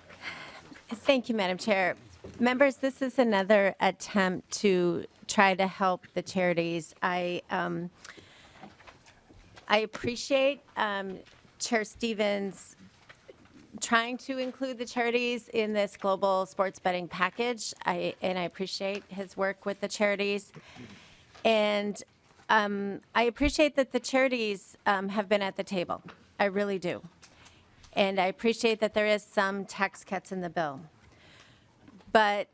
D: Thank you, Madam Chair. Members, this is another attempt to try to help the charities. I appreciate Chair Stevens trying to include the charities in this global sports betting package. And I appreciate his work with the charities. And I appreciate that the charities have been at the table. I really do. And I appreciate that there is some tax cuts in the bill. But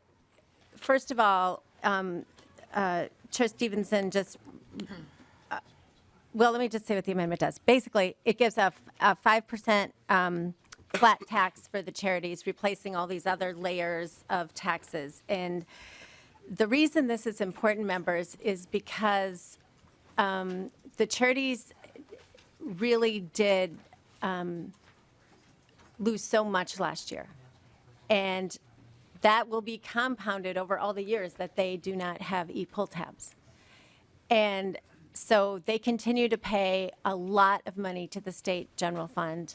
D: first of all, Chair Stevenson just, well, let me just say what the amendment does. Basically, it gives a 5% flat tax for the charities, replacing all these other layers of taxes. And the reason this is important, members, is because the charities really did lose so much last year. And that will be compounded over all the years that they do not have e-pull tabs. And so they continue to pay a lot of money to the state general fund.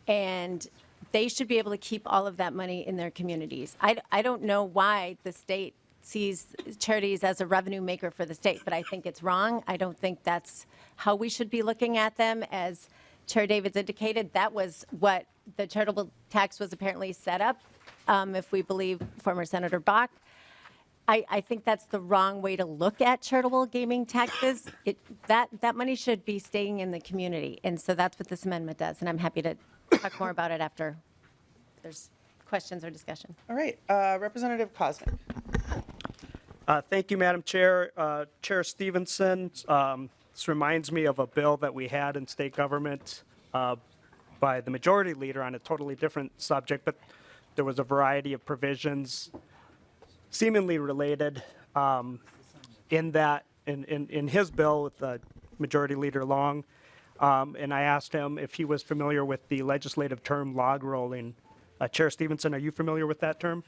D: And they should be able to keep all of that money in their communities. I don't know why the state sees charities as a revenue maker for the state, but I think it's wrong. I don't think that's how we should be looking at them. As Chair Davids indicated, that was what the charitable tax was apparently set up, if we believe former Senator Bach. I think that's the wrong way to look at charitable gaming taxes. That money should be staying in the community, and so that's what this amendment does, and I'm happy to talk more about it after there's questions or discussion.
A: All right, Representative Koznick.
S: Thank you, Madam Chair. Chair Stevenson, this reminds me of a bill that we had in state government by the majority leader on a totally different subject, but there was a variety of provisions seemingly related in his bill with Majority Leader Long. And I asked him if he was familiar with the legislative term log rolling. Chair Stevenson, are you familiar with that term?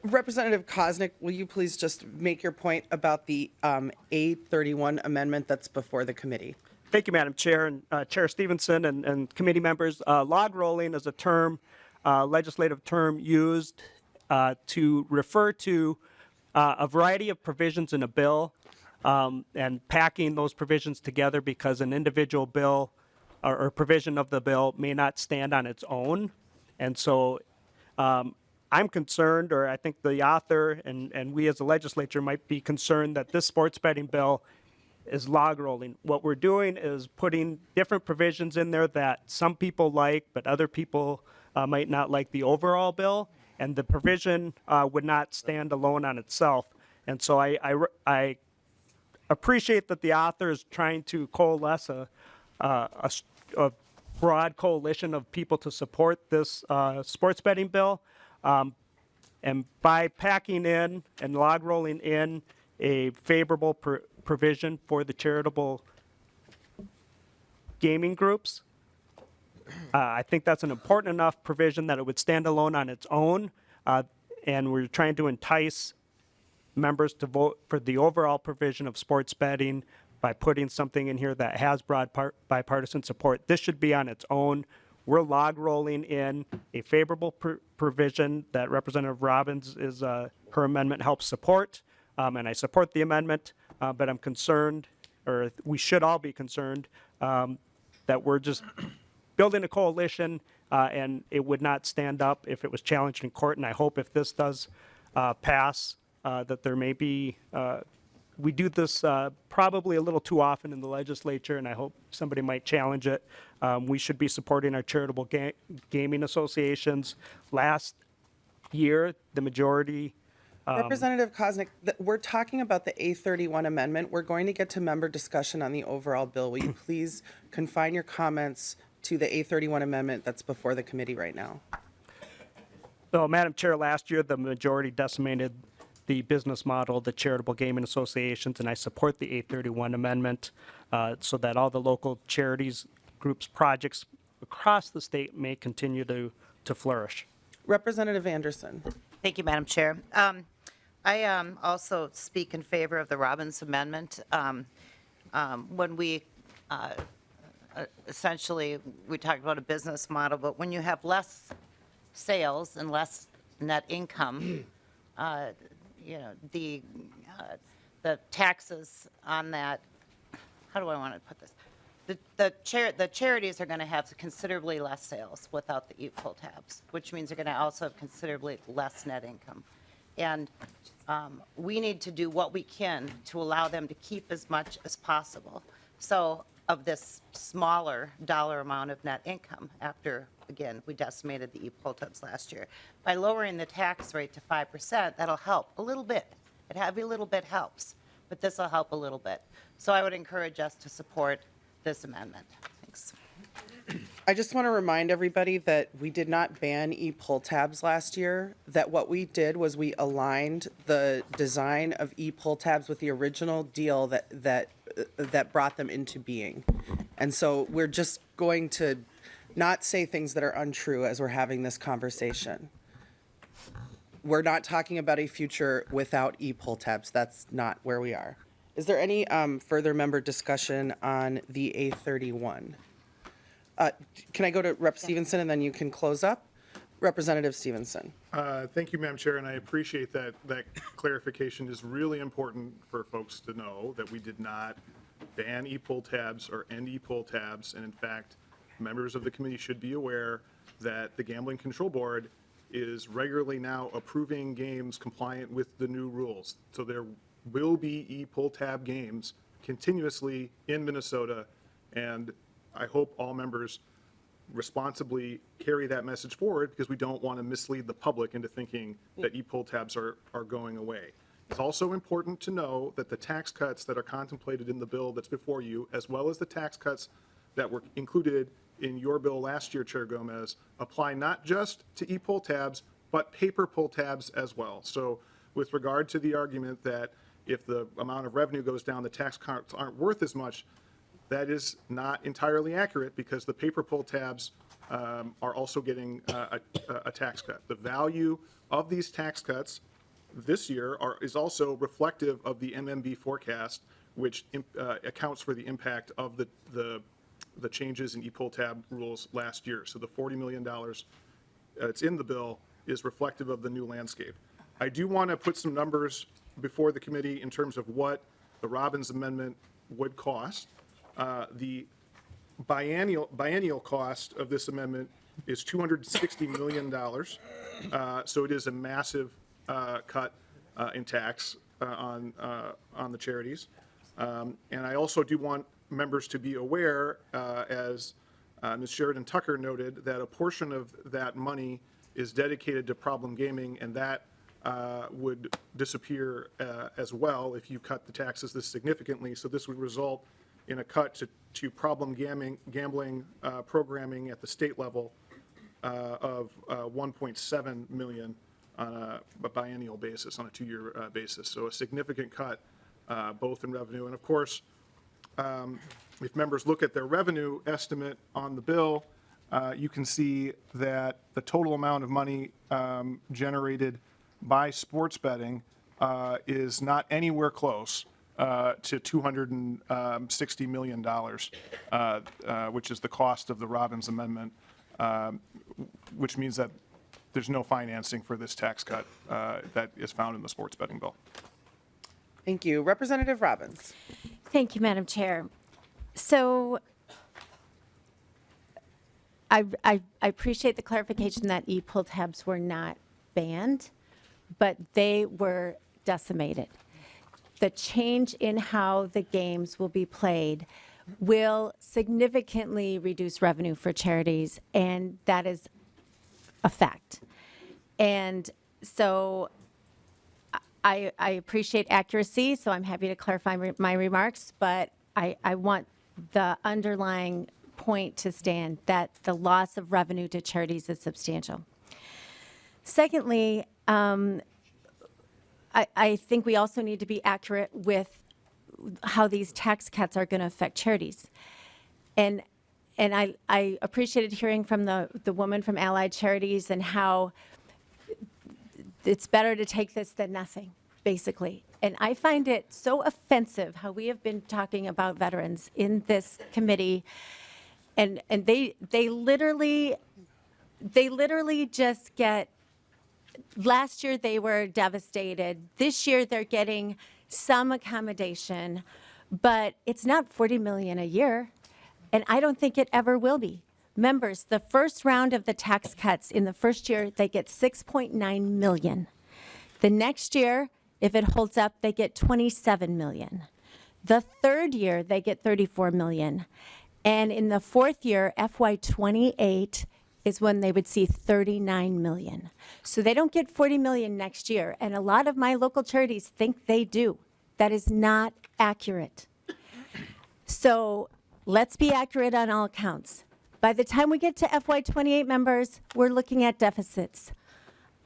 A: Representative Koznick, will you please just make your point about the A31 amendment that's before the committee?
S: Thank you, Madam Chair, and Chair Stevenson and committee members. Log rolling is a term, legislative term used to refer to a variety of provisions in a bill and packing those provisions together because an individual bill or provision of the bill may not stand on its own. And so I'm concerned, or I think the author and we as a legislature might be concerned that this sports betting bill is log rolling. What we're doing is putting different provisions in there that some people like, but other people might not like the overall bill, and the provision would not stand alone on itself. And so I appreciate that the author is trying to coalesce a broad coalition of people to support this sports betting bill. And by packing in and log rolling in a favorable provision for the charitable gaming groups, I think that's an important enough provision that it would stand alone on its own. And we're trying to entice members to vote for the overall provision of sports betting by putting something in here that has broad bipartisan support. This should be on its own. We're log rolling in a favorable provision that Representative Robbins her amendment helps support, and I support the amendment, but I'm concerned, or we should all be concerned, that we're just building a coalition and it would not stand up if it was challenged in court, and I hope if this does pass, that there may be, we do this probably a little too often in the legislature, and I hope somebody might challenge it. We should be supporting our charitable gaming associations. Last year, the majority.
A: Representative Koznick, we're talking about the A31 amendment. We're going to get to member discussion on the overall bill. Will you please confine your comments to the A31 amendment that's before the committee right now?
S: So, Madam Chair, last year the majority decimated the business model of the charitable gaming associations, and I support the A31 amendment so that all the local charities, groups, projects across the state may continue to flourish.
A: Representative Anderson.
J: Thank you, Madam Chair. I also speak in favor of the Robbins amendment. When we essentially, we talked about a business model, but when you have less sales and less net income, the taxes on that, how do I want to put this? The charities are going to have considerably less sales without the e-pull tabs, which means they're going to also have considerably less net income. And we need to do what we can to allow them to keep as much as possible. So of this smaller dollar amount of net income after, again, we decimated the e-pull tabs last year. By lowering the tax rate to 5%, that'll help a little bit. Every little bit helps, but this will help a little bit. So I would encourage us to support this amendment. Thanks.
A: I just want to remind everybody that we did not ban e-pull tabs last year, that what we did was we aligned the design of e-pull tabs with the original deal that brought them into being. And so we're just going to not say things that are untrue as we're having this conversation. We're not talking about a future without e-pull tabs. That's not where we are. Is there any further member discussion on the A31? Can I go to Rep. Stephenson and then you can close up? Representative Stephenson.
O: Thank you, Madam Chair, and I appreciate that clarification is really important for folks to know that we did not ban e-pull tabs or end e-pull tabs, and in fact, members of the committee should be aware that the Gambling Control Board is regularly now approving games compliant with the new rules. So there will be e-pull tab games continuously in Minnesota, and I hope all members responsibly carry that message forward because we don't want to mislead the public into thinking that e-pull tabs are going away. It's also important to know that the tax cuts that are contemplated in the bill that's before you, as well as the tax cuts that were included in your bill last year, Chair Gomez, apply not just to e-pull tabs, but paper pull tabs as well. So with regard to the argument that if the amount of revenue goes down, the tax cuts aren't worth as much, that is not entirely accurate because the paper pull tabs are also getting a tax cut. The value of these tax cuts this year is also reflective of the MMB forecast, which accounts for the impact of the changes in e-pull tab rules last year. So the $40 million that's in the bill is reflective of the new landscape. I do want to put some numbers before the committee in terms of what the Robbins Amendment would cost. The biennial cost of this amendment is $260 million. So it is a massive cut in tax on the charities. And I also do want members to be aware, as Ms. Sheridan Tucker noted, that a portion of that money is dedicated to problem gaming, and that would disappear as well if you cut the taxes this significantly. So this would result in a cut to problem gambling programming at the state level of 1.7 million on a biennial basis, on a two-year basis. So a significant cut both in revenue. And of course, if members look at their revenue estimate on the bill, you can see that the total amount of money generated by sports betting is not anywhere close to $260 million, which is the cost of the Robbins Amendment, which means that there's no financing for this tax cut that is found in the sports betting bill.
A: Thank you. Representative Robbins.
C: Thank you, Madam Chair. So I appreciate the clarification that e-pull tabs were not banned, but they were decimated. The change in how the games will be played will significantly reduce revenue for charities, and that is a fact. And so I appreciate accuracy, so I'm happy to clarify my remarks, but I want the underlying point to stand that the loss of revenue to charities is substantial. Secondly, I think we also need to be accurate with how these tax cuts are going to affect charities. And I appreciated hearing from the woman from Allied Charities and how it's better to take this than nothing, basically. And I find it so offensive how we have been talking about veterans in this committee, and they literally just get last year they were devastated. This year they're getting some accommodation, but it's not 40 million a year, and I don't think it ever will be. Members, the first round of the tax cuts in the first year, they get 6.9 million. The next year, if it holds up, they get 27 million. The third year, they get 34 million. And in the fourth year, FY28, is when they would see 39 million. So they don't get 40 million next year, and a lot of my local charities think they do. That is not accurate. So let's be accurate on all accounts. By the time we get to FY28 members, we're looking at deficits.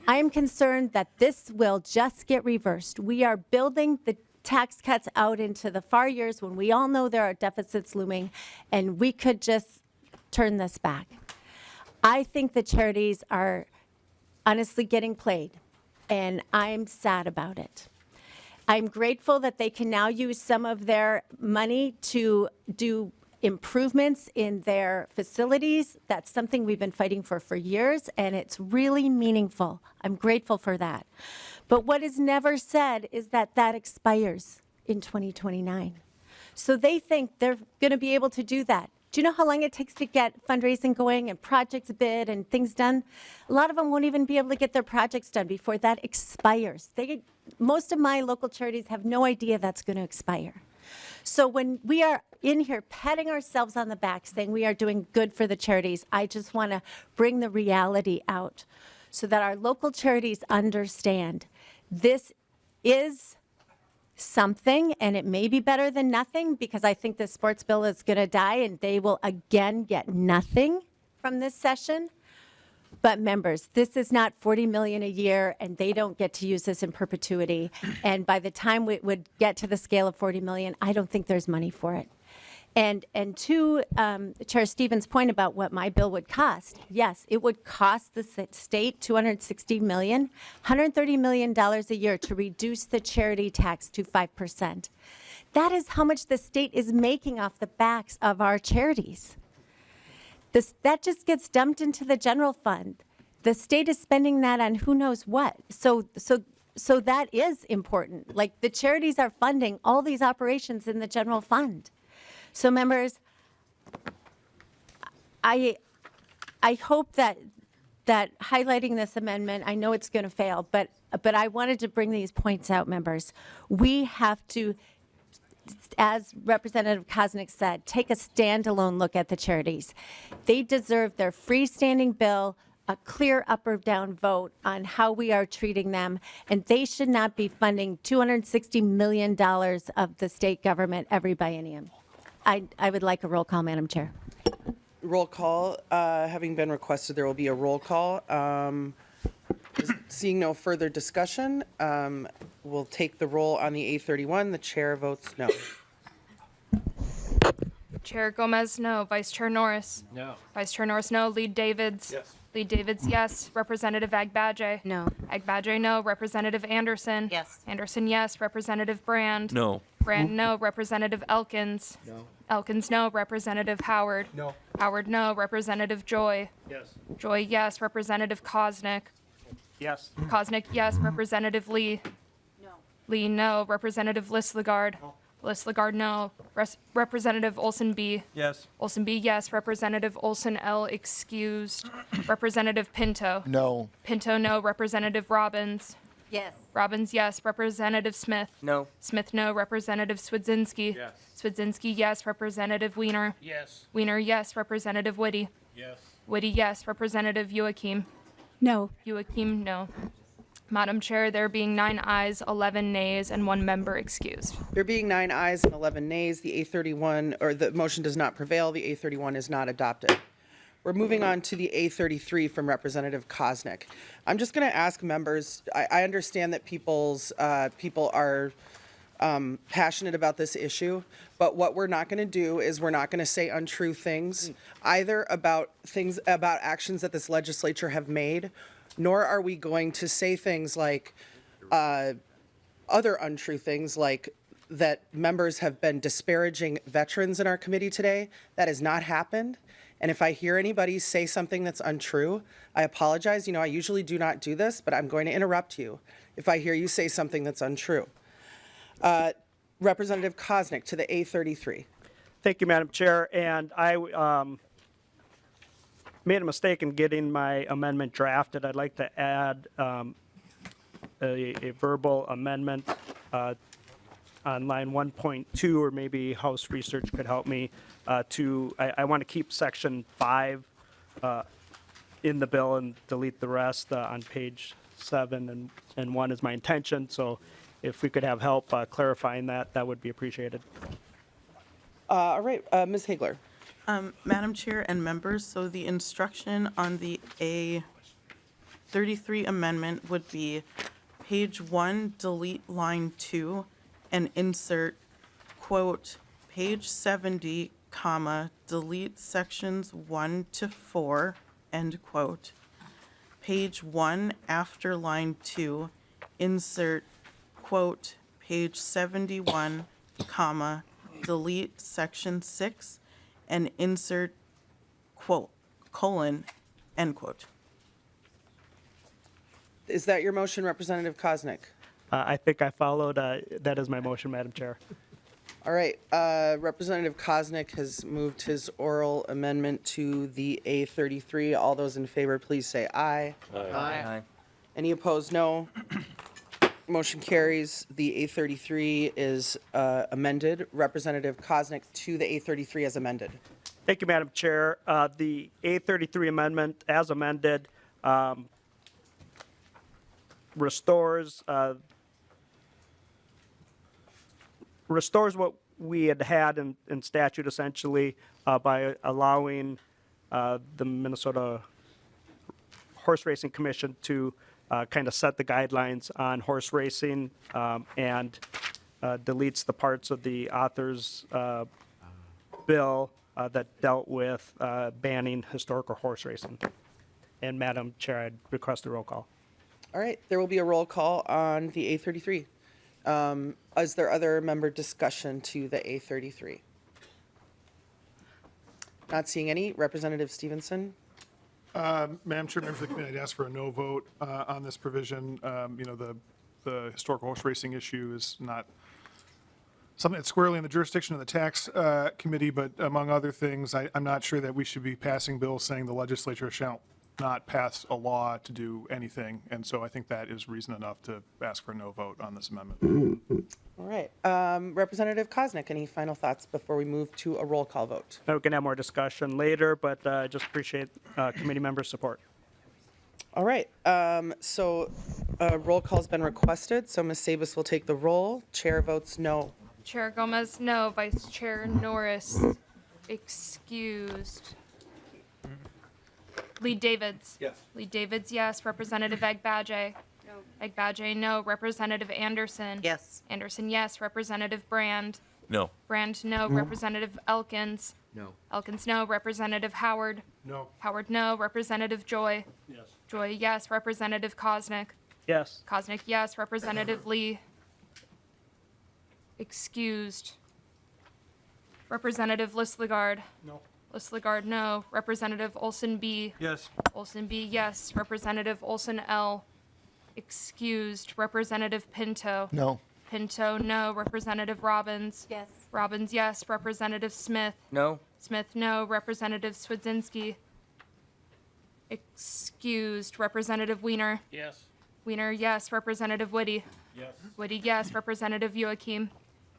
C: I am concerned that this will just get reversed. We are building the tax cuts out into the far years when we all know there are deficits looming, and we could just turn this back. I think the charities are honestly getting played, and I'm sad about it. I'm grateful that they can now use some of their money to do improvements in their facilities. That's something we've been fighting for years, and it's really meaningful. I'm grateful for that. But what is never said is that that expires in 2029. So they think they're going to be able to do that. Do you know how long it takes to get fundraising going and projects bid and things done? A lot of them won't even be able to get their projects done before that expires. Most of my local charities have no idea that's going to expire. So when we are in here patting ourselves on the back saying we are doing good for the charities, I just want to bring the reality out so that our local charities understand this is something, and it may be better than nothing, because I think the sports bill is going to die and they will again get nothing from this session. But members, this is not 40 million a year, and they don't get to use this in perpetuity. And by the time we would get to the scale of 40 million, I don't think there's money for it. And to Chair Stevens' point about what my bill would cost, yes, it would cost the state $260 million, $130 million a year to reduce the charity tax to 5%. That is how much the state is making off the backs of our charities. That just gets dumped into the general fund. The state is spending that on who knows what. So that is important. Like, the charities are funding all these operations in the general fund. So members, I hope that highlighting this amendment, I know it's going to fail, but I wanted to bring these points out, members. We have to, as Representative Koznick said, take a standalone look at the charities. They deserve their freestanding bill, a clear up or down vote on how we are treating them, and they should not be funding $260 million of the state government every biennium. I would like a roll call, Madam Chair.
A: Roll call, having been requested, there will be a roll call. Seeing no further discussion, we'll take the roll on the A31. The chair votes no.
U: Chair Gomez, no. Vice Chair Norris?
B: No.
U: Vice Chair Norris, no. Lead Davids?
O: Yes.
U: Lead Davids, yes. Representative Agbadje?
H: No.
U: Agbadje, no. Representative Anderson?
J: Yes.
U: Anderson, yes. Representative Brand?
M: No.
U: Brand, no. Representative Elkins?
O: No.
U: Elkins, no. Representative Howard?
O: No.
U: Howard, no. Representative Joy?
O: Yes.
U: Joy, yes. Representative Koznick?
O: Yes.
U: Koznick, yes. Representative Lee? No. Lee, no. Representative Lislegard? No. Lislegard, no. Representative Olson B?
O: Yes.
U: Olson B, yes. Representative Olson L, excused. Representative Pinto?
O: No.
U: Pinto, no. Representative Robbins?
C: Yes.
U: Robbins, yes. Representative Smith?
O: No.
U: Smith, no. Representative Swedzinski?
O: Yes.
U: Swedzinski, yes. Representative Weiner?
O: Yes.
U: Weiner, yes. Representative Whitty?
O: Yes.
U: Whitty, yes. Representative Joachim?
P: No.
U: Joachim, no. Madam Chair, there being 9 ayes, 11 nays, and 1 member excused.
A: There being 9 ayes and 11 nays, the A31, or the motion does not prevail. The A31 is not adopted. We're moving on to the A33 from Representative Koznick. I'm just going to ask members, I understand that people are passionate about this issue, but what we're not going to do is we're not going to say untrue things, either about actions that this legislature have made, nor are we going to say things like other untrue things, like that members have been disparaging veterans in our committee today. That has not happened. And if I hear anybody say something that's untrue, I apologize. I usually do not do this, but I'm going to interrupt you if I hear you say something that's untrue. Representative Koznick to the A33.
S: Thank you, Madam Chair. And I made a mistake in getting my amendment drafted. I'd like to add a verbal amendment on line 1.2, or maybe House Research could help me, I want to keep section 5 in the bill and delete the rest on page 7 and 1 is my intention. So if we could have help clarifying that, that would be appreciated.
A: All right, Ms. Hagler.
T: Madam Chair and members, so the instruction on the A33 amendment would be page 1, delete line 2, and insert, quote, page 70, comma, delete sections 1 to 4, end quote. Page 1 after line 2, insert, quote, page 71, comma, delete section 6, and insert, quote, colon, end quote.
A: Is that your motion, Representative Koznick?
S: I think I followed, that is my motion, Madam Chair.
A: All right, Representative Koznick has moved his oral amendment to the A33. All those in favor, please say aye.
B: Aye.
A: Any opposed, no. Motion carries. The A33 is amended. Representative Koznick to the A33 as amended.
S: Thank you, Madam Chair. The A33 amendment as amended restores what we had in statute essentially by allowing the Minnesota Horse Racing Commission to kind of set the guidelines on horse racing and deletes the parts of the author's bill that dealt with banning historical horse racing. And Madam Chair, I'd request a roll call.
A: All right, there will be a roll call on the A33. Is there other member discussion to the A33? Not seeing any. Representative Stephenson?
O: Madam Chair, members of the committee, I'd ask for a no vote on this provision. The historical horse racing issue is not something that's squarely in the jurisdiction of the tax committee, but among other things, I'm not sure that we should be passing bills saying the legislature shall not pass a law to do anything. And so I think that is reason enough to ask for a no vote on this amendment.
A: All right. Representative Koznick, any final thoughts before we move to a roll call vote?
S: We can have more discussion later, but just appreciate committee members' support.
A: All right. So a roll call's been requested, so Ms. Savis will take the roll. Chair votes no.
U: Chair Gomez, no. Vice Chair Norris, excused. Lead Davids.
N: Yes.
U: Lead Davids, yes. Representative Agbaje. No. Agbaje, no. Representative Anderson.
J: Yes.
U: Anderson, yes. Representative Brand.
M: No.
U: Brand, no. Representative Elkins.
B: No.
U: Elkins, no. Representative Howard.
O: No.
U: Howard, no. Representative Joy.
O: Yes.
U: Joy, yes. Representative Koznick.
S: Yes.
U: Koznick, yes. Representative Lee. Excused. Representative Lislegard.
O: No.
U: Lislegard, no. Representative Olson B.
O: Yes.
U: Olson B, yes. Representative Olson L. Excused. Representative Pinto.
B: No.
U: Pinto, no. Representative Robbins.
P: Yes.
U: Robbins, yes. Representative Smith.
B: No.
U: Smith, no. Representative Swedzinski. Excused. Representative Weiner.
O: Yes.
U: Weiner, yes. Representative Whitty.
O: Yes.
U: Whitty, yes. Representative Joachim.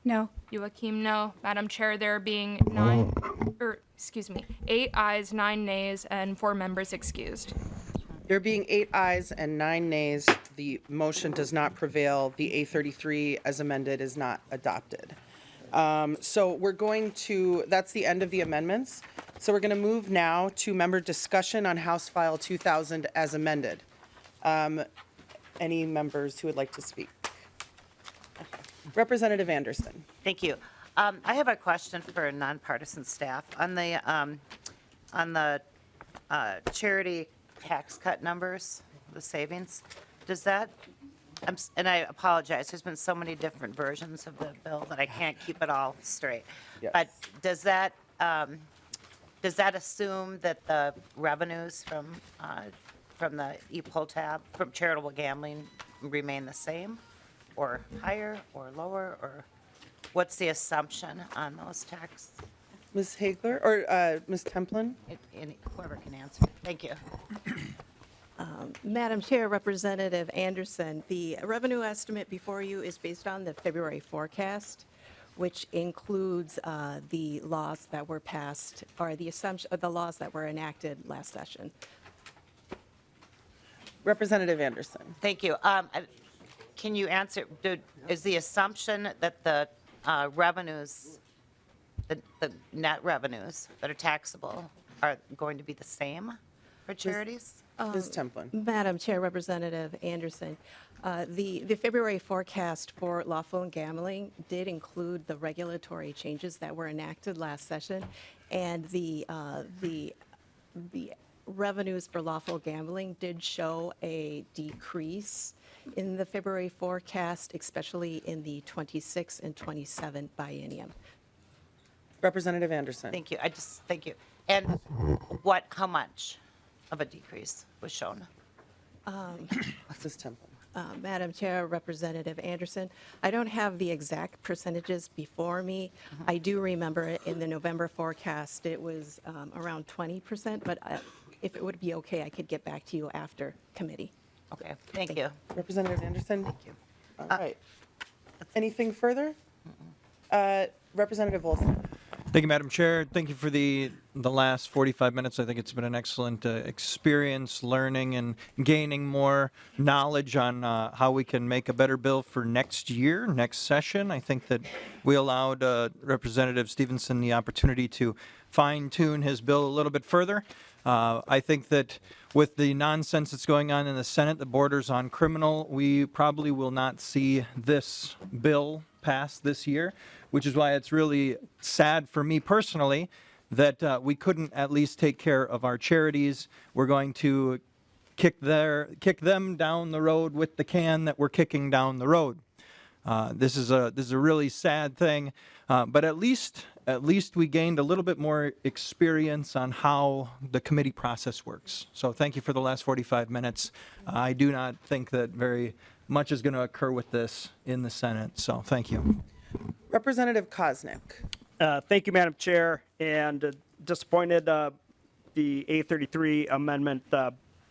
P: No.
U: Joachim, no. Madam Chair, there being 8 ayes, 9 nays, and 4 members excused.
A: There being 8 ayes and 9 nays, the motion does not prevail. The A33 as amended is not adopted. So we're going to, that's the end of the amendments. So we're going to move now to member discussion on House File 2000 as amended. Any members who would like to speak? Representative Anderson.
J: Thank you. I have a question for nonpartisan staff on the charity tax cut numbers, the savings. Does that, and I apologize, there's been so many different versions of the bill that I can't keep it all straight.
A: Yes.
J: But does that does that assume that the revenues from the e-pull tab, from charitable gambling remain the same, or higher, or lower, or what's the assumption on those tax?
A: Ms. Hagler, or Ms. Templin?
J: Whoever can answer. Thank you.
E: Madam Chair, Representative Anderson, the revenue estimate before you is based on the February forecast, which includes the laws that were passed, or the assumption of the laws that were enacted last session.
A: Representative Anderson.
J: Thank you. Can you answer, is the assumption that the revenues, the net revenues that are taxable are going to be the same for charities?
A: Ms. Templin.
E: Madam Chair, Representative Anderson, the February forecast for lawful gambling did include the regulatory changes that were enacted last session, and the revenues for lawful gambling did show a decrease in the February forecast, especially in the 26 and 27 biennium.
A: Representative Anderson.
J: Thank you. Thank you. And how much of a decrease was shown?
A: Ms. Templin.
E: Madam Chair, Representative Anderson, I don't have the exact percentages before me. I do remember in the November forecast, it was around 20%, but if it would be okay, I could get back to you after committee.
J: Okay, thank you.
A: Representative Anderson?
J: Thank you.
A: All right. Anything further? Representative Olson.
V: Thank you, Madam Chair. Thank you for the last 45 minutes. I think it's been an excellent experience learning and gaining more knowledge on how we can make a better bill for next year, next session. I think that we allowed Representative Stephenson the opportunity to fine-tune his bill a little bit further. I think that with the nonsense that's going on in the Senate that borders on criminal, we probably will not see this bill pass this year, which is why it's really sad for me personally that we couldn't at least take care of our charities. We're going to kick them down the road with the can that we're kicking down the road. This is a really sad thing, but at least we gained a little bit more experience on how the committee process works. So thank you for the last 45 minutes. I do not think that very much is going to occur with this in the Senate, so thank you.
A: Representative Koznick.
S: Thank you, Madam Chair, and disappointed the A33 amendment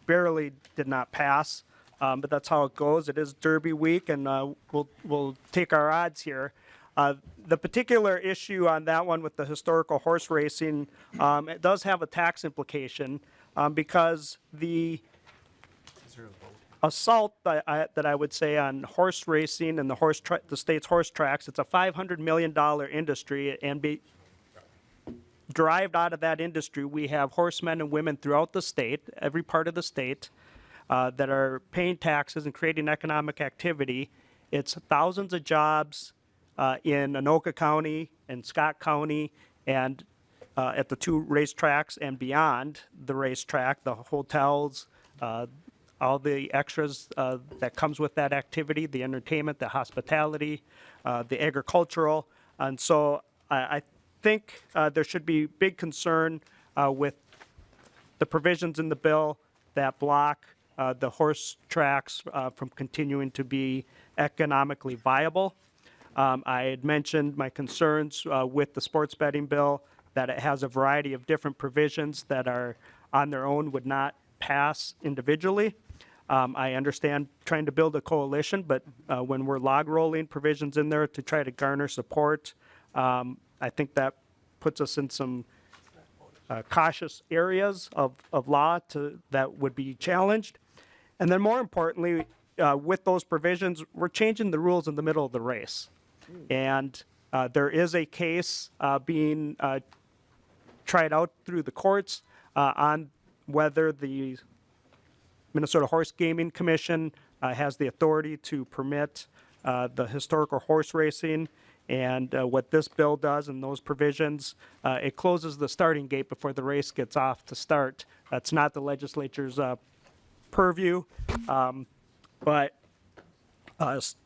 S: barely did not pass, but that's how it goes. It is Derby week, and we'll take our odds here. The particular issue on that one with the historical horse racing, it does have a tax implication because the assault that I would say on horse racing and the state's horse tracks, it's a $500 million industry, and derived out of that industry, we have horsemen and women throughout the state, every part of the state, that are paying taxes and creating economic activity. It's thousands of jobs in Anoka County and Scott County and at the two racetracks and beyond the racetrack, the hotels, all the extras that comes with that activity, the entertainment, the hospitality, the agricultural. And so I think there should be big concern with the provisions in the bill that block the horse tracks from continuing to be economically viable. I had mentioned my concerns with the sports betting bill, that it has a variety of different provisions that are on their own would not pass individually. I understand trying to build a coalition, but when we're log rolling provisions in there to try to garner support, I think that puts us in some cautious areas of law that would be challenged. And then more importantly, with those provisions, we're changing the rules in the middle of the race. And there is a case being tried out through the courts on whether the Minnesota Horse Gaming Commission has the authority to permit the historical horse racing. And what this bill does and those provisions, it closes the starting gate before the race gets off to start. That's not the legislature's purview. But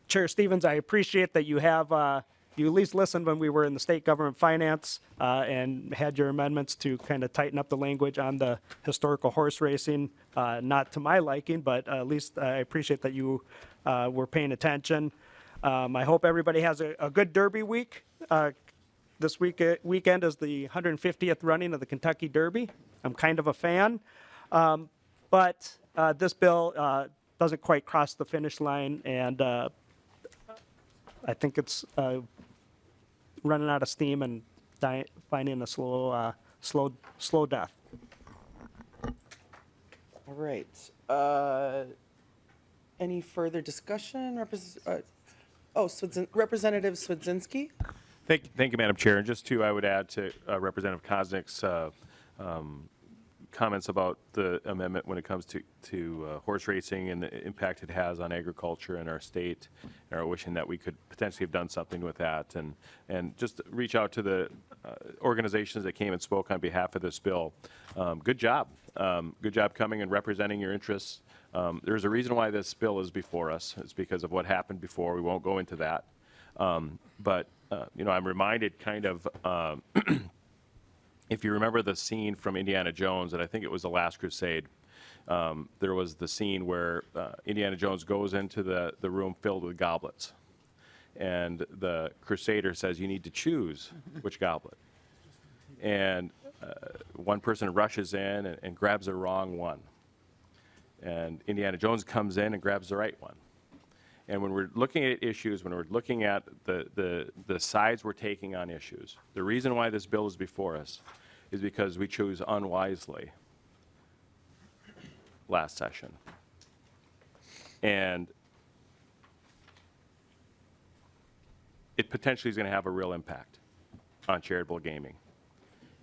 S: Chair Stevens, I appreciate that you have you at least listened when we were in the state government finance and had your amendments to kind of tighten up the language on the historical horse racing. Not to my liking, but at least I appreciate that you were paying attention. I hope everybody has a good Derby week. This weekend is the 150th running of the Kentucky Derby. I'm kind of a fan. But this bill doesn't quite cross the finish line, and I think it's running out of steam and finding a slow death.
A: All right. Any further discussion? Representative Swedzinski?
I: Thank you, Madam Chair. And just I would add to Representative Koznick's comments about the amendment when it comes to horse racing and the impact it has on agriculture in our state, and are wishing that we could potentially have done something with that, and just reach out to the organizations that came and spoke on behalf of this bill. Good job. Good job coming and representing your interests. There's a reason why this bill is before us. It's because of what happened before. We won't go into that. But I'm reminded kind of if you remember the scene from Indiana Jones, and I think it was The Last Crusade, there was the scene where Indiana Jones goes into the room filled with goblets. And the Crusader says, you need to choose which goblet. And one person rushes in and grabs the wrong one. And Indiana Jones comes in and grabs the right one. And when we're looking at issues, when we're looking at the sides we're taking on issues, the reason why this bill is before us is because we chose unwisely last session. And it potentially is going to have a real impact on charitable gaming.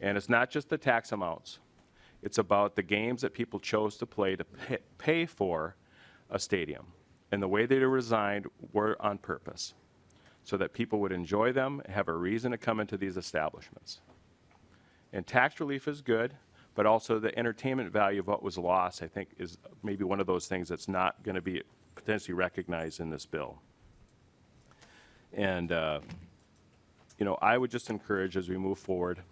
I: And it's not just the tax amounts. It's about the games that people chose to play to pay for a stadium. And the way they were designed were on purpose, so that people would enjoy them, have a reason to come into these establishments. And tax relief is good, but also the entertainment value of what was lost, I think, is maybe one of those things that's not going to be potentially recognized in this bill. And, I would just encourage as we move forward,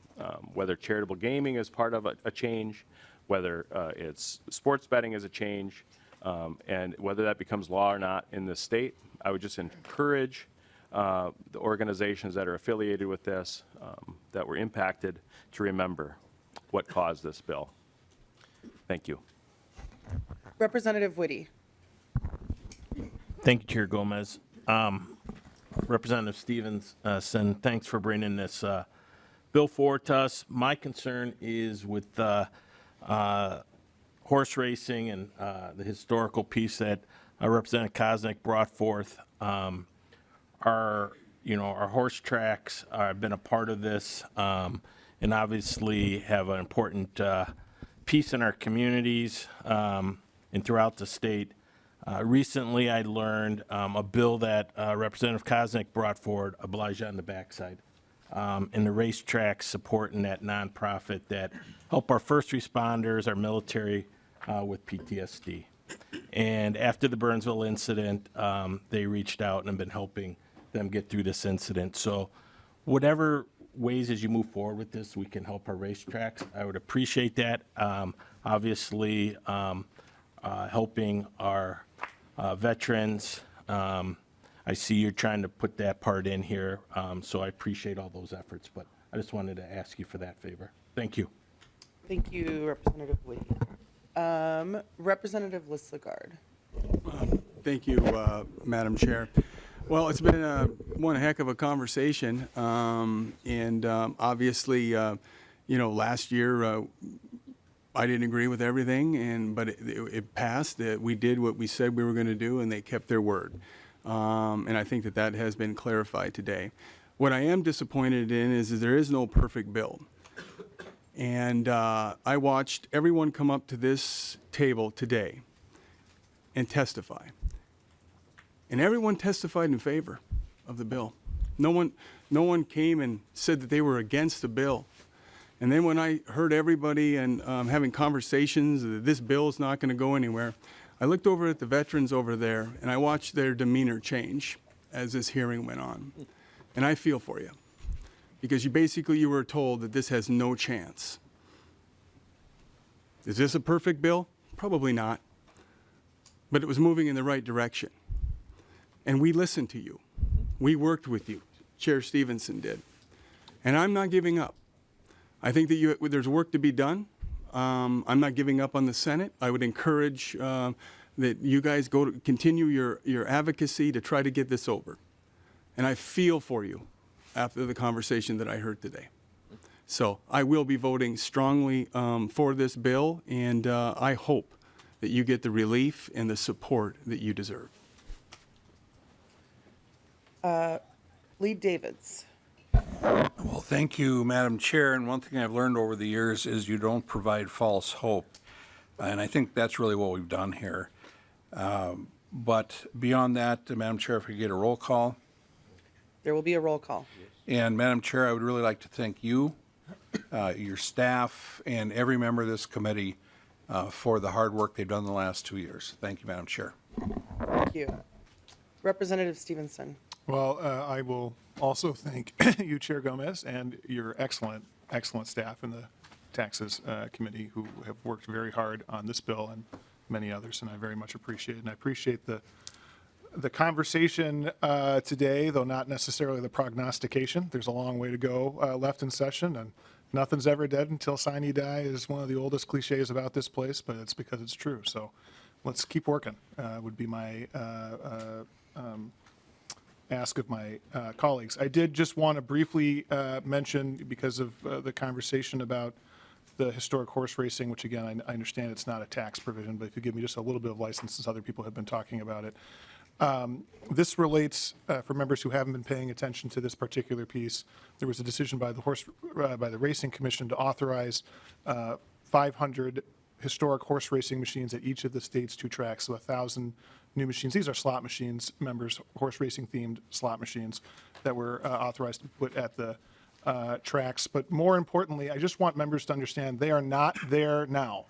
I: whether charitable gaming is part of a change, whether it's sports betting is a change, and whether that becomes law or not in this state, I would just encourage the organizations that are affiliated with this, that were impacted, to remember what caused this bill. Thank you.
A: Representative Whitty.
G: Thank you, Chair Gomez. Representative Stephenson, thanks for bringing this bill forward to us. My concern is with horse racing and the historical piece that Representative Koznick brought forth. Our horse tracks have been a part of this, and obviously have an important piece in our communities and throughout the state. Recently, I learned a bill that Representative Koznick brought forward, Elijah on the backside, and the racetracks supporting that nonprofit that help our first responders, our military with PTSD. And after the Burnsville incident, they reached out and have been helping them get through this incident. So whatever ways as you move forward with this, we can help our racetracks. I would appreciate that. Obviously, helping our veterans. I see you're trying to put that part in here, so I appreciate all those efforts, but I just wanted to ask you for that favor. Thank you.
A: Thank you, Representative Whitty. Representative Lislegard.
K: Thank you, Madam Chair. Well, it's been one heck of a conversation, and obviously, last year I didn't agree with everything, but it passed. We did what we said we were going to do, and they kept their word. And I think that has been clarified today. What I am disappointed in is there is no perfect bill. And I watched everyone come up to this table today and testify. And everyone testified in favor of the bill. No one came and said that they were against the bill. And then when I heard everybody and having conversations that this bill is not going to go anywhere, I looked over at the veterans over there and I watched their demeanor change as this hearing went on. And I feel for you, because you were told that this has no chance. Is this a perfect bill? Probably not. But it was moving in the right direction. And we listened to you. We worked with you. Chair Stephenson did. And I'm not giving up. I think that there's work to be done. I'm not giving up on the Senate. I would encourage that you guys continue your advocacy to try to get this over. And I feel for you after the conversation that I heard today. So I will be voting strongly for this bill, and I hope that you get the relief and the support that you deserve.
A: Lee Davids.
N: Well, thank you, Madam Chair. And one thing I've learned over the years is you don't provide false hope. And I think that's really what we've done here. But beyond that, Madam Chair, if we get a roll call.
A: There will be a roll call.
N: And Madam Chair, I would really like to thank you, your staff, and every member of this committee for the hard work they've done the last 2 years. Thank you, Madam Chair.
A: Thank you. Representative Stephenson.
O: Well, I will also thank you, Chair Gomez, and your excellent staff in the Taxes Committee who have worked very hard on this bill and many others, and I very much appreciate it. And I appreciate the conversation today, though not necessarily the prognostication. There's a long way to go left in session, and nothing's ever dead until sine die is one of the oldest cliches about this place, but it's because it's true. So let's keep working, would be my ask of my colleagues. I did just want to briefly mention, because of the conversation about the historic horse racing, which again, I understand it's not a tax provision, but if you give me just a little bit of license, since other people have been talking about it. This relates, for members who haven't been paying attention to this particular piece, there was a decision by the Racing Commission to authorize 500 historic horse racing machines at each of the state's 2 tracks, so 1,000 new machines. These are slot machines, members, horse racing themed slot machines that were authorized to put at the tracks. But more importantly, I just want members to understand they are not there now.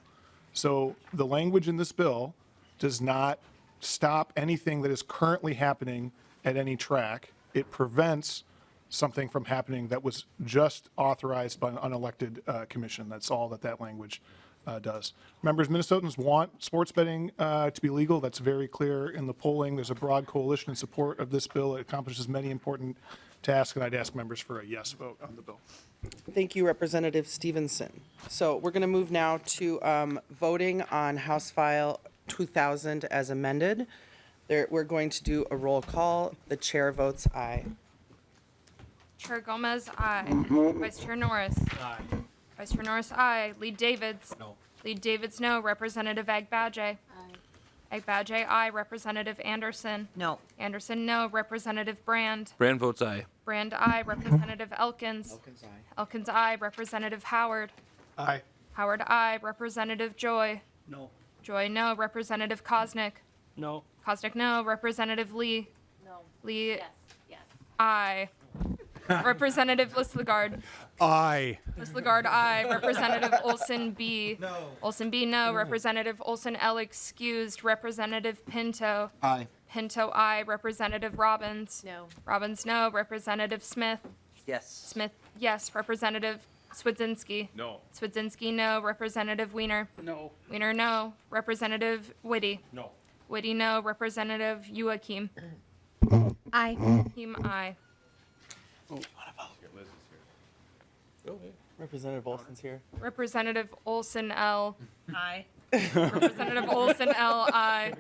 O: So the language in this bill does not stop anything that is currently happening at any track. It prevents something from happening that was just authorized by an unelected commission. That's all that language does. Members, Minnesotans want sports betting to be legal. That's very clear in the polling. There's a broad coalition in support of this bill. It accomplishes many important tasks, and I'd ask members for a yes vote on the bill.
A: Thank you, Representative Stephenson. So we're going to move now to voting on House File 2000 as amended. We're going to do a roll call. The chair votes aye.
U: Chair Gomez, aye. Vice Chair Norris. Aye. Vice Chair Norris, aye. Lead Davids. No. Lead Davids, no. Representative Agbadge. Aye. Agbadge, aye. Representative Anderson.
J: No.
U: Anderson, no. Representative Brand.
F: Brand votes aye.
U: Brand, aye. Representative Elkins.
F: Elkins, aye.
U: Elkins, aye. Representative Howard.
O: Aye.
U: Howard, aye. Representative Joy.
F: No.
U: Joy, no. Representative Kosnick.
F: No.
U: Kosnick, no. Representative Lee.
P: No.
U: Lee,
P: Yes.
U: aye. Representative Lislegard.
K: Aye.
U: Lislegard, aye. Representative Olson, B.
F: No.
U: Olson, B, no. Representative Olson, L, excused. Representative Pinto.
F: Aye.
U: Pinto, aye. Representative Robbins.
P: No.
U: Robbins, no. Representative Smith.
F: Yes.
U: Smith, yes. Representative Swedzinski.
I: No.
U: Swedzinski, no. Representative Weiner.
F: No.
U: Weiner, no. Representative Whitty.
I: No.
U: Whitty, no. Representative Joachim.
P: Aye.
U: Joachim, aye.
A: Representative Olson's here.
U: Representative Olson, L.
J: Aye.
U: Representative Olson, L. I.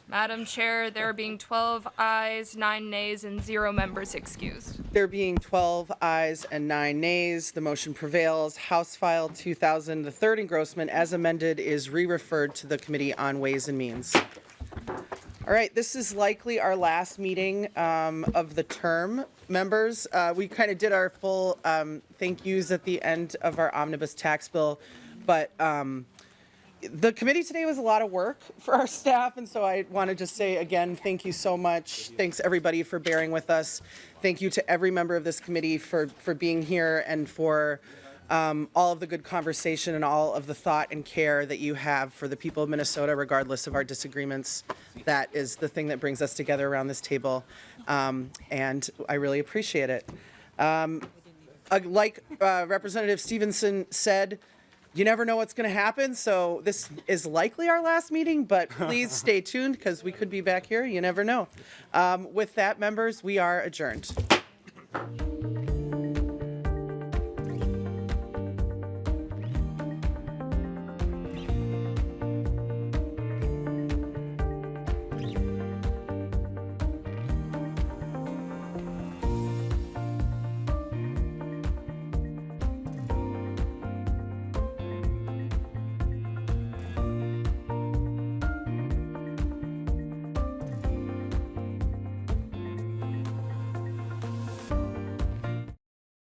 U: Madam Chair, there being 12 ayes, 9 nays, and 0 members excused.
A: There being 12 ayes and 9 nays, the motion prevails. House File 2000, the third engrossment as amended, is re-referred to the Committee on Ways and Means. All right, this is likely our last meeting of the term, members. We kind of did our full thank yous at the end of our omnibus tax bill, but the committee today was a lot of work for our staff, and so I want to just say again, thank you so much. Thanks everybody for bearing with us. Thank you to every member of this committee for being here and for all of the good conversation and all of the thought and care that you have for the people of Minnesota, regardless of our disagreements. That is the thing that brings us together around this table, and I really appreciate it. Like Representative Stephenson said, you never know what's going to happen, so this is likely our last meeting, but please stay tuned because we could be back here. You never know. With that, members, we are adjourned.